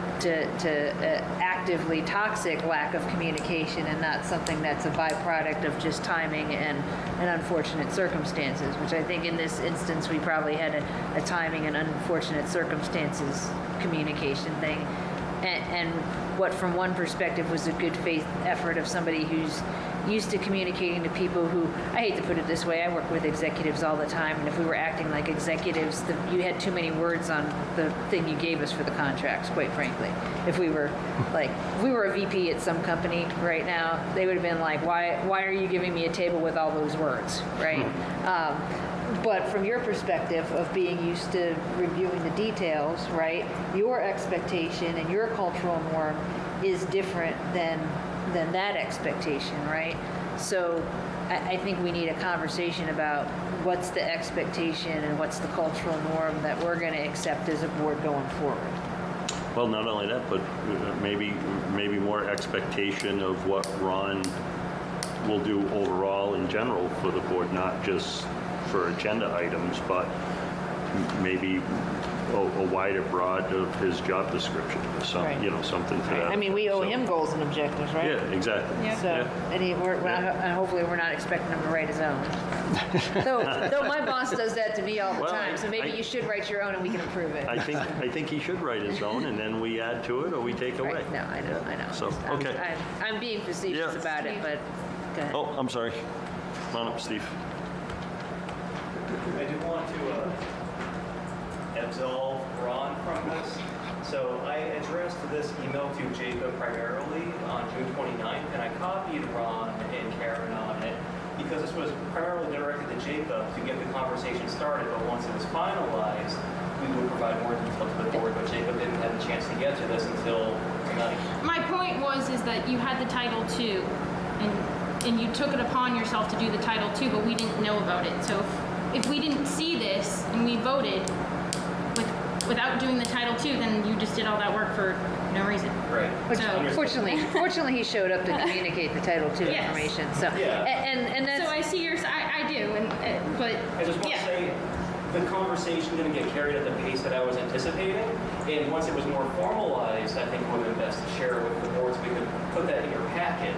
actively toxic lack of communication and not something that's a byproduct of just timing and unfortunate circumstances, which I think in this instance we probably had a timing and unfortunate circumstances communication thing. And what from one perspective was a good faith effort of somebody who's used to communicating to people who, I hate to put it this way, I work with executives all the time, and if we were acting like executives, you had too many words on the thing you gave us for the contracts, quite frankly. If we were a VP at some company right now, they would have been like, why are you giving me a table with all those words, right? But from your perspective of being used to reviewing the details, right, your expectation and your cultural norm is different than that expectation, right? So I think we need a conversation about what's the expectation and what's the cultural norm that we're going to accept as a board going forward. Well, not only that, but maybe more expectation of what Ron will do overall in general for the board, not just for agenda items, but maybe a wider broad of his job description, or some, Right. something to that. I mean, we owe So- him goals and objectives, right? Yeah, exactly. Yeah. So, and and hopefully we're not expecting him to write his own. Though my boss does that to me all the Well, time, so maybe I- you should write your own and we can approve it. I think he should write his own, and then we add to it or we take away. Right, no, I know. So, I'm- okay. I'm being facetious Yeah. about it, but go ahead. Oh, I'm sorry. Come on up, Steve. I do want to absolve Ron from this. So I addressed this email to Jacob primarily on June 29th, and I copied Ron and Karen on it because this was primarily directed to Jacob to get the conversation started, but once it was finalized, we would provide more detail to the board, but Jacob didn't have a chance to get to this until tonight. My point is that you had the Title II, and you took it upon yourself to do the Title II, but we didn't know about it. So if we didn't see this and we voted without doing the Title II, then you just did all that work for no reason. Right. Which, So- fortunately, he showed up to communicate the Title II Yes. information. So, Yeah. and that's So I see yours. I do, but I just want yeah. to say, the conversation didn't get carried at the pace that I was anticipating, and once it was more formalized, I think it would have been best to share it with the board so we could put that in your packet.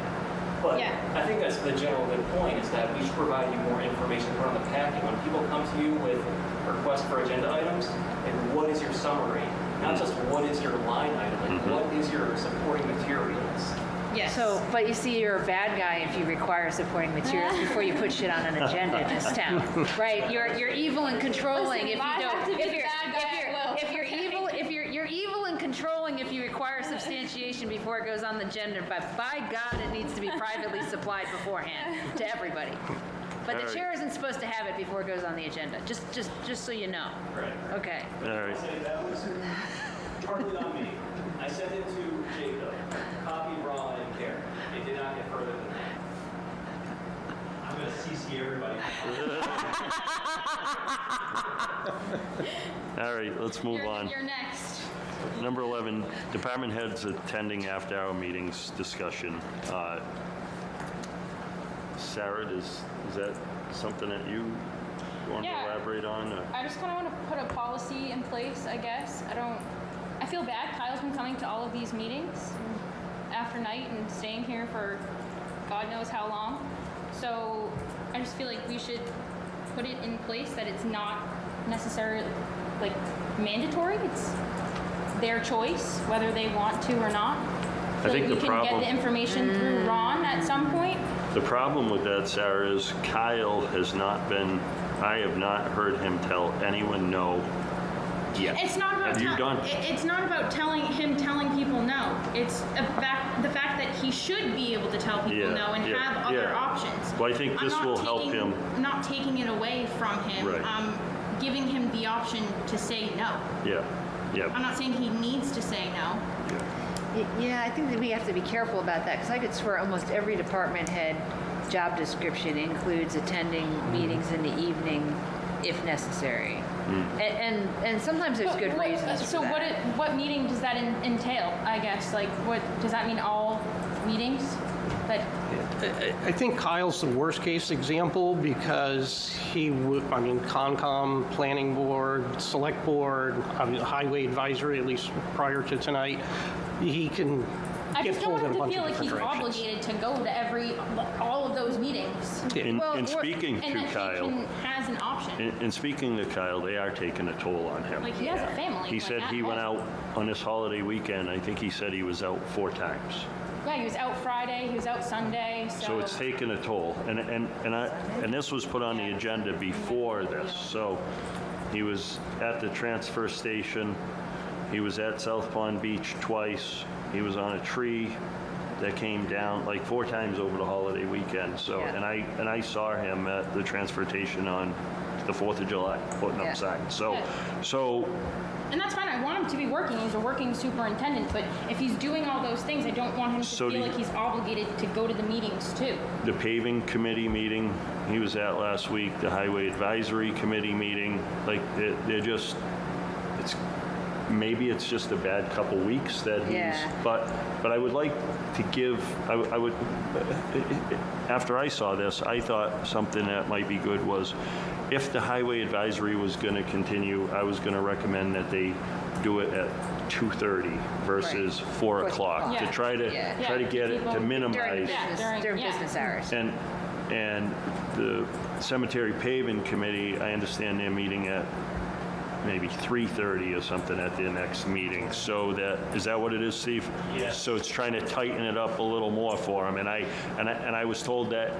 But Yeah. I think that's the general good point, is that we should provide you more information put on the packet. When people come to you with requests for agenda items, like what is your summary? Not just what is your line item, like what is your supporting materials? Yes. So, but you see, you're a bad guy if you require supporting materials before you put shit on an agenda in this town, right? You're evil and controlling if you I have to don't. be the bad guy, If you're evil, you're evil and controlling if you require substantiation before it goes on the agenda. But by God, it needs to be privately supplied beforehand to everybody. But the All right. chair isn't supposed to have it before it goes on the agenda. Just so you know. Right. Okay. All right. Say that was partly on me. I sent it to Jacob, copied Ron and Karen. It did not get further than that. I'm going to CC everybody. All right, let's move on. You're next. Number 11, department heads attending after-hour meetings discussion. Sarah, is that something that you want to Yeah. elaborate on? or- I just kind of want to put a policy in place, I guess. I feel bad. Kyle's been coming to all of these meetings after night and staying here for God knows how long. So I just feel like we should put it in place that it's not necessarily like mandatory. It's their choice whether they want to or not. I So think we the can problem- get the information through Ron at some point. The problem with that, Sarah, is Kyle has not been, I have not heard him tell anyone no yet. It's not about Have you done? It's not about telling people no. It's the fact that he should be able to tell people Yeah, no and yeah, have other yeah. options. Well, I think I'm this not will help taking- him. I'm not taking it away from him. Right. I'm giving him the option to say no. Yeah, I'm yeah, not saying he needs to say no. Yeah, I think that we have to be careful about that, because I could swear almost every department head job description includes attending meetings in the evening if necessary. And sometimes there's good What- reasons for So that. what meeting does that entail? I guess like what does that mean? All meetings? That I think Kyle's the worst case example because Concom, Planning Board, Select Board, Highway Advisory, at least prior to tonight, he can I get just don't pulled in want a him to bunch feel of like he's different directions. obligated to go to all of those meetings. Well, in or- speaking And to that Kyle, he has an option. in speaking to Kyle, they are taking a toll on him. Like he has a family. He like, said at he went home. out on this holiday weekend, I think he said he was out 4 times. Yeah, he was out Friday. He was out Sunday. So it's taken a toll, and this was put on the agenda before this. So he was at the transfer station, he was at South Pond Beach twice, he was on a tree that came down like 4 times over the holiday weekend. So Yeah. and I saw him at the transportation on the 4th of July putting Yeah. up signs. So Yeah. so And that's fine. I want him to be working. He's a working superintendent. But if he's doing all those things, I don't want him to So do feel you- like he's obligated to go to the meetings too. the paving committee meeting he was at last week, the highway advisory committee meeting, like they're just, maybe it's just a bad couple weeks that he's, Yeah. but I would like to give, I would, after I saw this, I thought something that might be good was, if the highway advisory was going to continue, I was going to recommend that they do it at 2:30 versus 4 o'clock, to Yeah. try to Yeah. get it, People- to During minimize. business, during yeah. business hours. And the cemetery paving committee, I understand they're meeting at maybe 3:30 or something at their next meeting. So is that what it is, Steve? Yes. So it's trying to tighten it up a little more for them. And I was told that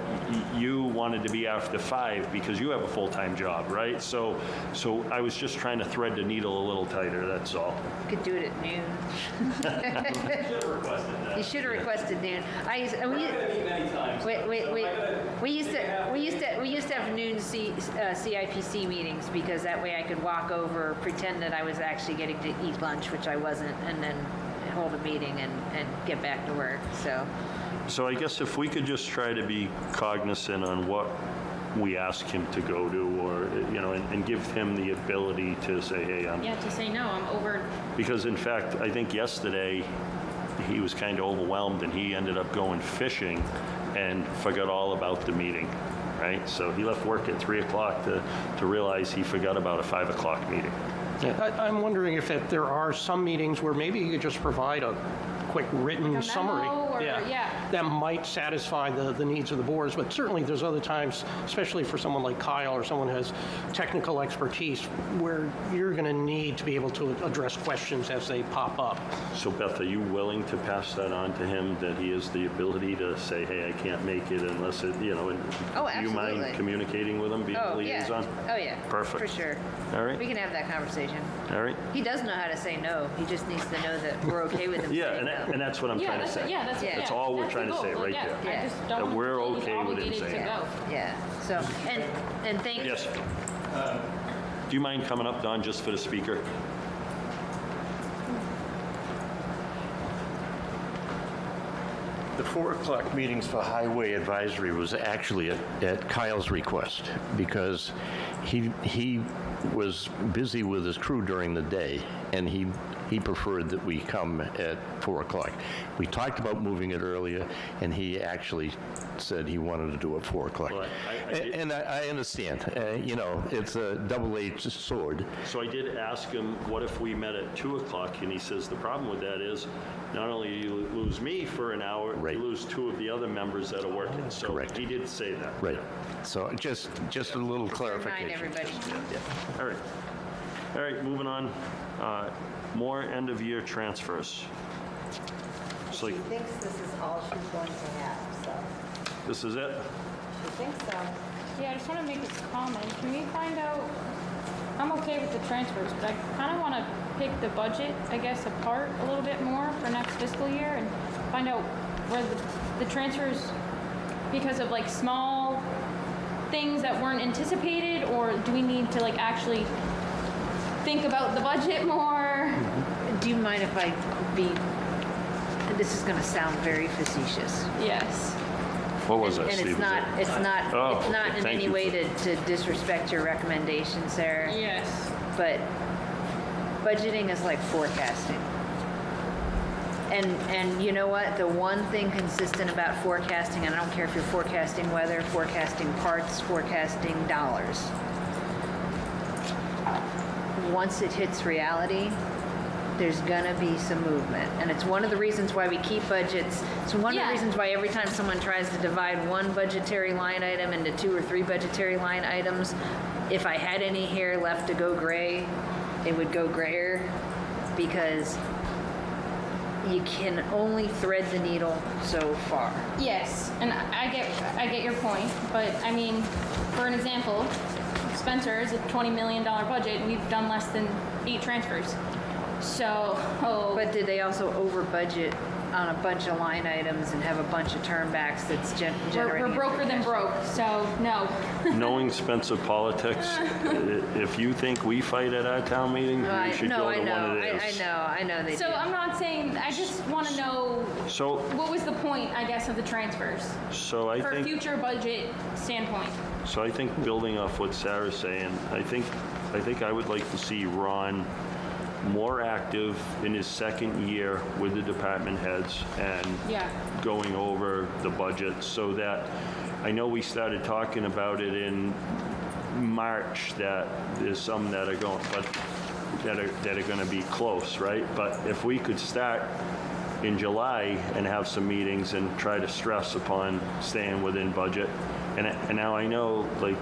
you wanted to be after 5 because you have a full-time job, right? So I was just trying to thread the needle a little tighter, that's all. You could do it at noon. Should have requested that. You should have requested noon. We're not going to meet many times. We used to have noon CIPC meetings because that way I could walk over, pretend that I was actually getting to eat lunch, which I wasn't, and then hold a meeting and get back to work. So I guess if we could just try to be cognizant on what we ask him to go to, or, and give him the ability to say, hey, Yeah, to say no, I'm over. because in fact, I think yesterday, he was kind of overwhelmed and he ended up going fishing and forgot all about the meeting, right? So he left work at 3 o'clock to realize he forgot about a 5 o'clock meeting. I'm wondering if there are some meetings where maybe you could just provide a quick written Like a summary. memo or- yeah. That might satisfy the needs of the boards, but certainly there's other times, especially for someone like Kyle or someone who has technical expertise, where you're going to need to be able to address questions as they pop up. So Beth, are you willing to pass that on to him, that he has the ability to say, hey, I can't make it unless it, you know, and Oh, do you mind absolutely. communicating with him, being a Oh, yeah. liaison? Oh, yeah. Perfect. For sure. All right. We can have that conversation. All right. He does know how to say no. He just needs to know that we're okay with him Yeah, saying no. and that's what I'm Yeah, trying to that's, say. yeah, that's, Yeah. That's all we're that's trying the to say goal. right Yeah, there. I just That don't want we're to feel okay with him obligated to saying go. Yeah. So, and thank Yes. Do you mind coming up, Don, just for the speaker? The 4 o'clock meetings for Highway Advisory was actually at Kyle's request, because he was busy with his crew during the day, and he preferred that we come at 4 o'clock. We talked about moving it earlier, and he actually said he wanted to do it 4 o'clock. Well, I did- And I understand, you know, it's a double-edged sword. So I did ask him, what if we met at 2 o'clock? And he says, the problem with that is, not only do you lose me for an hour, Right. you lose 2 of the other members that are working. So Correct. he did say that. Right. So just a little remind clarification. everybody. All right. All right, moving on. More end-of-year transfers. It's like, She thinks this is all she's going to have, so this is it? she thinks so. Yeah, I just want to make a comment. Can we find out, I'm okay with the transfers, but I kind of want to pick the budget, I guess, apart a little bit more for next fiscal year and find out where the transfers, because of like small things that weren't anticipated, or do we need to like actually think about the budget more? Do you mind if I this is going to sound very facetious. Yes. What was that, And Steve? it's not Oh, it's not okay. in Thank any you way for- to disrespect your recommendation, Sarah. Yes. But budgeting is like forecasting. And you know what? The one thing consistent about forecasting, and I don't care if you're forecasting weather, forecasting parts, forecasting dollars. Once it hits reality, there's gonna be some movement. And it's one of the reasons why we keep budgets. It's one of Yeah. the reasons why every time someone tries to divide one budgetary line item into 2 or 3 budgetary line items, if I had any hair left to go gray, it would go grayer, because you can only thread the needle so far. Yes, and I get your point, but I mean, for an example, Spencer is a $20 million budget, and we've done less than 8 transfers. So, But did they also over budget on a bunch of line items and have a bunch of turnbacks that's generating? we're broker than broke, so no. Knowing Spencer politics, if you think we fight at our town meetings, we should go to one of theirs. I know they do. So I'm not saying, I just want to know So, what was the point, I guess, of the transfers so I for think, future budget standpoint. so I think building off what Sarah's saying, I think I would like to see Ron more active in his second year with the department heads and Yeah. going over the budget, so that, I know we started talking about it in March, that there's some that are going, but that are going to be close, right? But if we could start in July and have some meetings and try to stress upon staying within budget. And now I know, like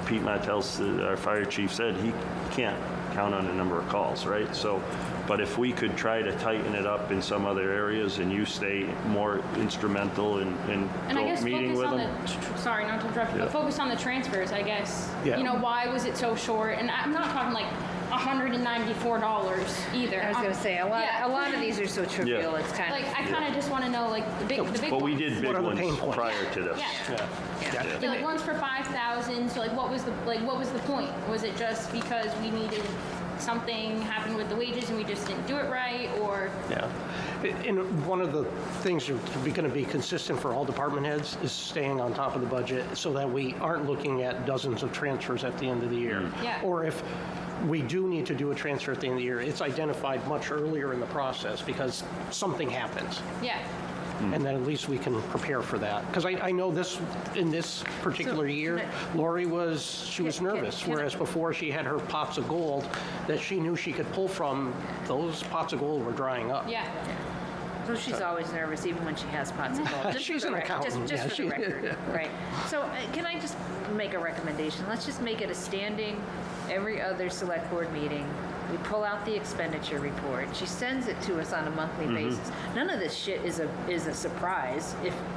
Pete Martell's, our fire chief said, he can't count on the number of calls, right? So, but if we could try to tighten it up in some other areas and you stay more instrumental in And I guess meeting focus with on them. sorry, not to interrupt you, Yeah. but focus on the transfers, I guess. Yeah. You know, why was it so short? And I'm not talking like $194 either. I was going to say, a lot of these are so trivial, it's kind Like, of. I kind of just want to know, like, the big But we ones. did big What are the pain ones points? prior to this. Yeah. Yeah, like one's for 5,000. So like, what was the point? Was it just because we needed something happened with the wages and we just didn't do it right, or? Yeah. And one of the things that's going to be consistent for all department heads is staying on top of the budget so that we aren't looking at dozens of transfers at the end of the year. Yeah. Or if we do need to do a transfer at the end of the year, it's identified much earlier in the process because something happens. Yeah. and then at least we can prepare for that. Because I know this, in this particular year, Lori was nervous, whereas before she had her pots of gold that she knew she could pull from, those pots of gold were drying up. Yeah. So she's always nervous, even when she has pots of gold. Just She's for the an record, accountant, Just yeah, for the record, right. So can I just make a recommendation? Let's just make it a standing, every other select board meeting, we pull out the expenditure report. She sends it to us on a monthly basis. None of this shit is a surprise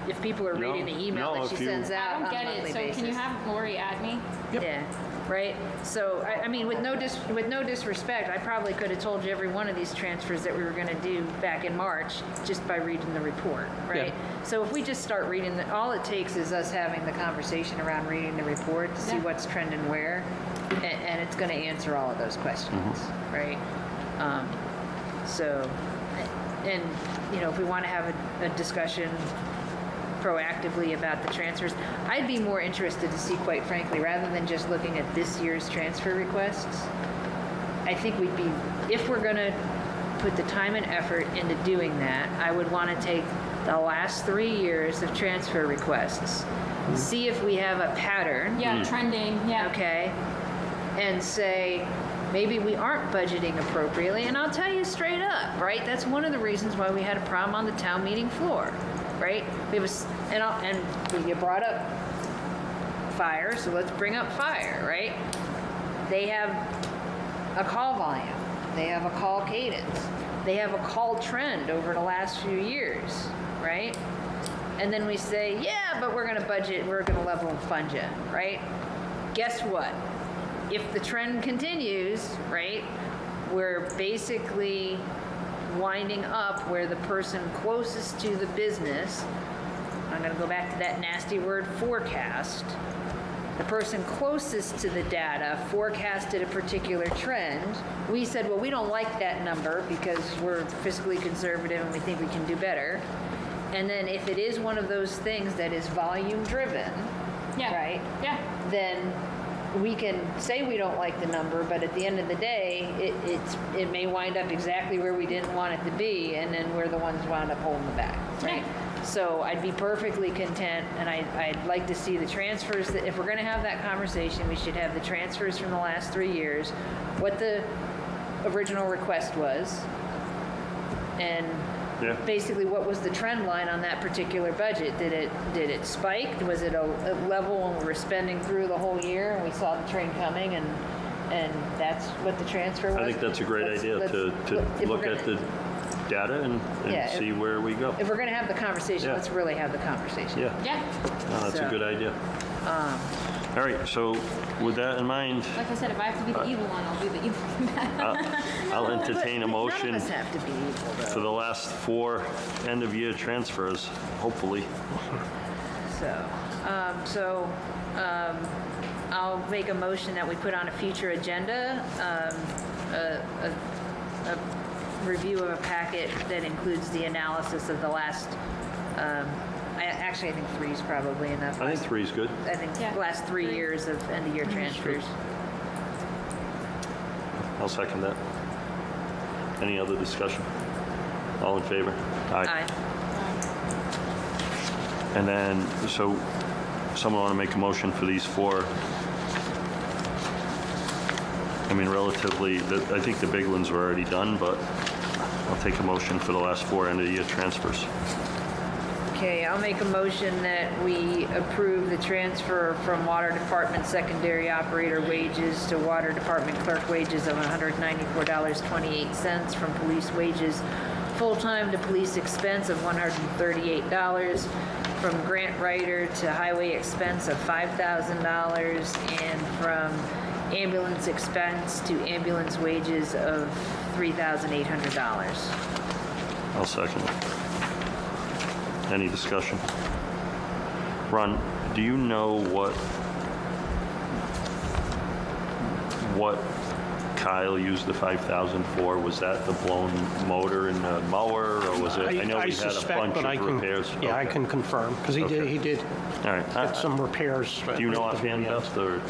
if people are reading the email that she sends I out don't on a get monthly it. So basis. can you have Lori add me? Yeah, right? So, I mean, with no disrespect, I probably could have told you every one of these transfers that we were gonna do back in March, just by reading the report, right? Yeah. So if we just start reading, all it takes is us having the conversation around reading the report to see Yeah. what's trending where, and it's gonna answer all of those questions, right? So, and, you know, if we wanna have a discussion proactively about the transfers. I'd be more interested to see, quite frankly, rather than just looking at this year's transfer requests, I think we'd be, if we're going to put the time and effort into doing that, I would want to take the last 3 years of transfer requests, see if we have a pattern. Yeah, trending. Yeah. Okay, and say, maybe we aren't budgeting appropriately, and I'll tell you straight up, right? That's one of the reasons why we had a problem on the town meeting floor, right? We have and you brought up fire, so let's bring up fire, right? They have a call volume, they have a call cadence, they have a call trend over the last few years, right? And then we say, yeah, but we're gonna budget, we're gonna level and fund you, right? Guess what? If the trend continues, right, we're basically winding up where the person closest to the business, I'm going to go back to that nasty word forecast, the person closest to the data forecasted a particular trend. We said, well, we don't like that number because we're fiscally conservative and we think we can do better. And then if it is one of those things that is volume driven, Yeah. right? Yeah. Then we can say we don't like the number, but at the end of the day, it may wind up exactly where we didn't want it to be, and then we're the ones wound up holding the bag, right? So I'd be perfectly content, and I'd like to see the transfers, that if we're gonna have that conversation, we should have the transfers from the last 3 years, what the original request was, and basically what was the trend line on that particular budget. Did it spike? Was it a level when we were spending through the whole year and we saw the train coming, and that's what the transfer was? I think that's a great idea to look at the data and see where we go. If we're going to have the conversation, Yeah. let's really have the conversation. Yeah, Yeah. no, that's a So, good idea. All right, so with that in mind, Like I said, if I have to be the evil one, I'll be the evil one. I'll entertain a motion None of us have to be evil, though. for the last 4 end-of-year transfers, hopefully. I'll make a motion that we put on a future agenda, a review of a packet that includes the analysis of the last, I think 3 is probably enough. I think 3 is good. I think Yeah. the last 3 years of end-of-year transfers. I'll second that. Any other discussion? All in favor? Aye. And then, so, someone want to make a motion for these 4? I mean, relatively, I think the big ones were already done, but I'll take a motion for the last 4 end-of-the-year transfers. Okay, I'll make a motion that we approve the transfer from Water Department secondary operator wages to Water Department clerk wages of $194.28, from police wages full-time to police expense of $138, from grant writer to highway expense of $5,000, and from ambulance expense to ambulance wages of $3,800. I'll second it. Any discussion? Ron, do you know what Kyle used the 5,000 for? Was that the blown motor in the mower, or was it? I know we had a suspect, bunch but of repairs. Yeah, I Okay. can confirm, because he Okay. did All right. get some repairs. Do you know offhand, Beth, or?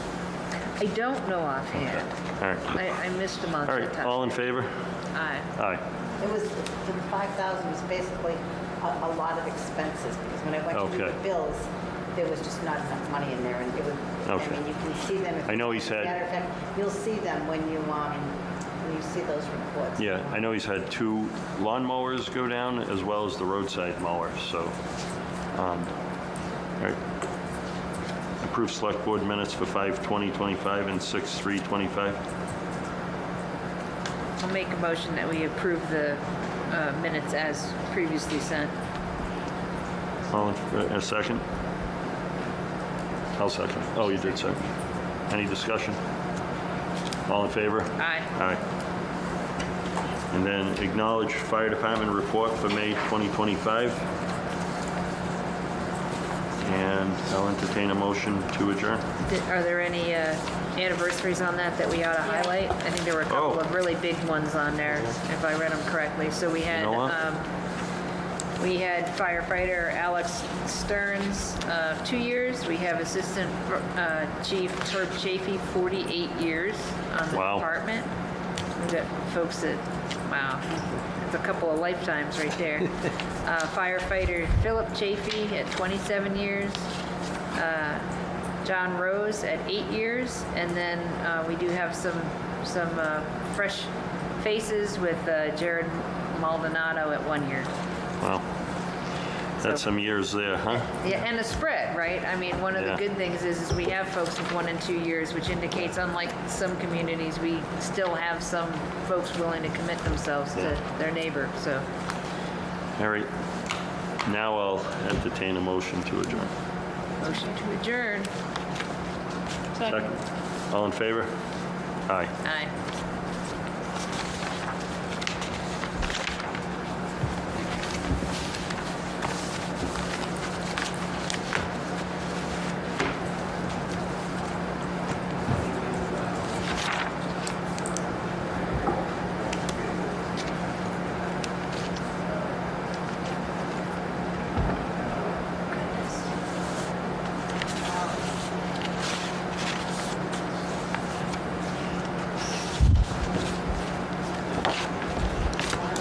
I don't know offhand. All right. I missed a month. All right, all in favor? Aye. Aye. It was, the 5,000 was basically a lot of expenses, because when I went to do Okay. the bills, there was just not enough money in there, and it was, Okay. I mean, you can see them. if I know you- he's had- Matter of fact, you'll see them when you see those reports. Yeah, I know he's had 2 lawnmowers go down as well as the roadside mower, so, all right. Approved select board minutes for 5/20/25 and 6/3/25. I'll make a motion that we approve the minutes as previously sent. All in, a second? I'll second. Oh, you did second. Any discussion? All in favor? Aye. Aye. And then acknowledge fire department report for May 2025. And I'll entertain a motion to adjourn. Are there any anniversaries on that we ought to highlight? I think there were a couple Oh. of really big ones on there, if I read them correctly. So we had, know what? we had firefighter Alex Stearns, 2 years. We have Assistant Chief Herb Chafee, 48 years on the Wow. department. We've got folks that, wow, it's a couple of lifetimes right there. Firefighter Philip Chafee at 27 years. John Rose at 8 years, and then we do have some fresh faces with Jared Maldonado at 1 year. Wow. That's some years there, huh? Yeah, and a spread, right? I mean, one of Yeah. the good things is we have folks with 1 and 2 years, which indicates, unlike some communities, we still have some folks willing to commit themselves Yeah. to their neighbor. So, All right. Now I'll entertain a motion to adjourn. motion to adjourn. Second. All in favor? Aye. Aye.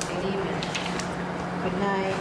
Good evening. Good night.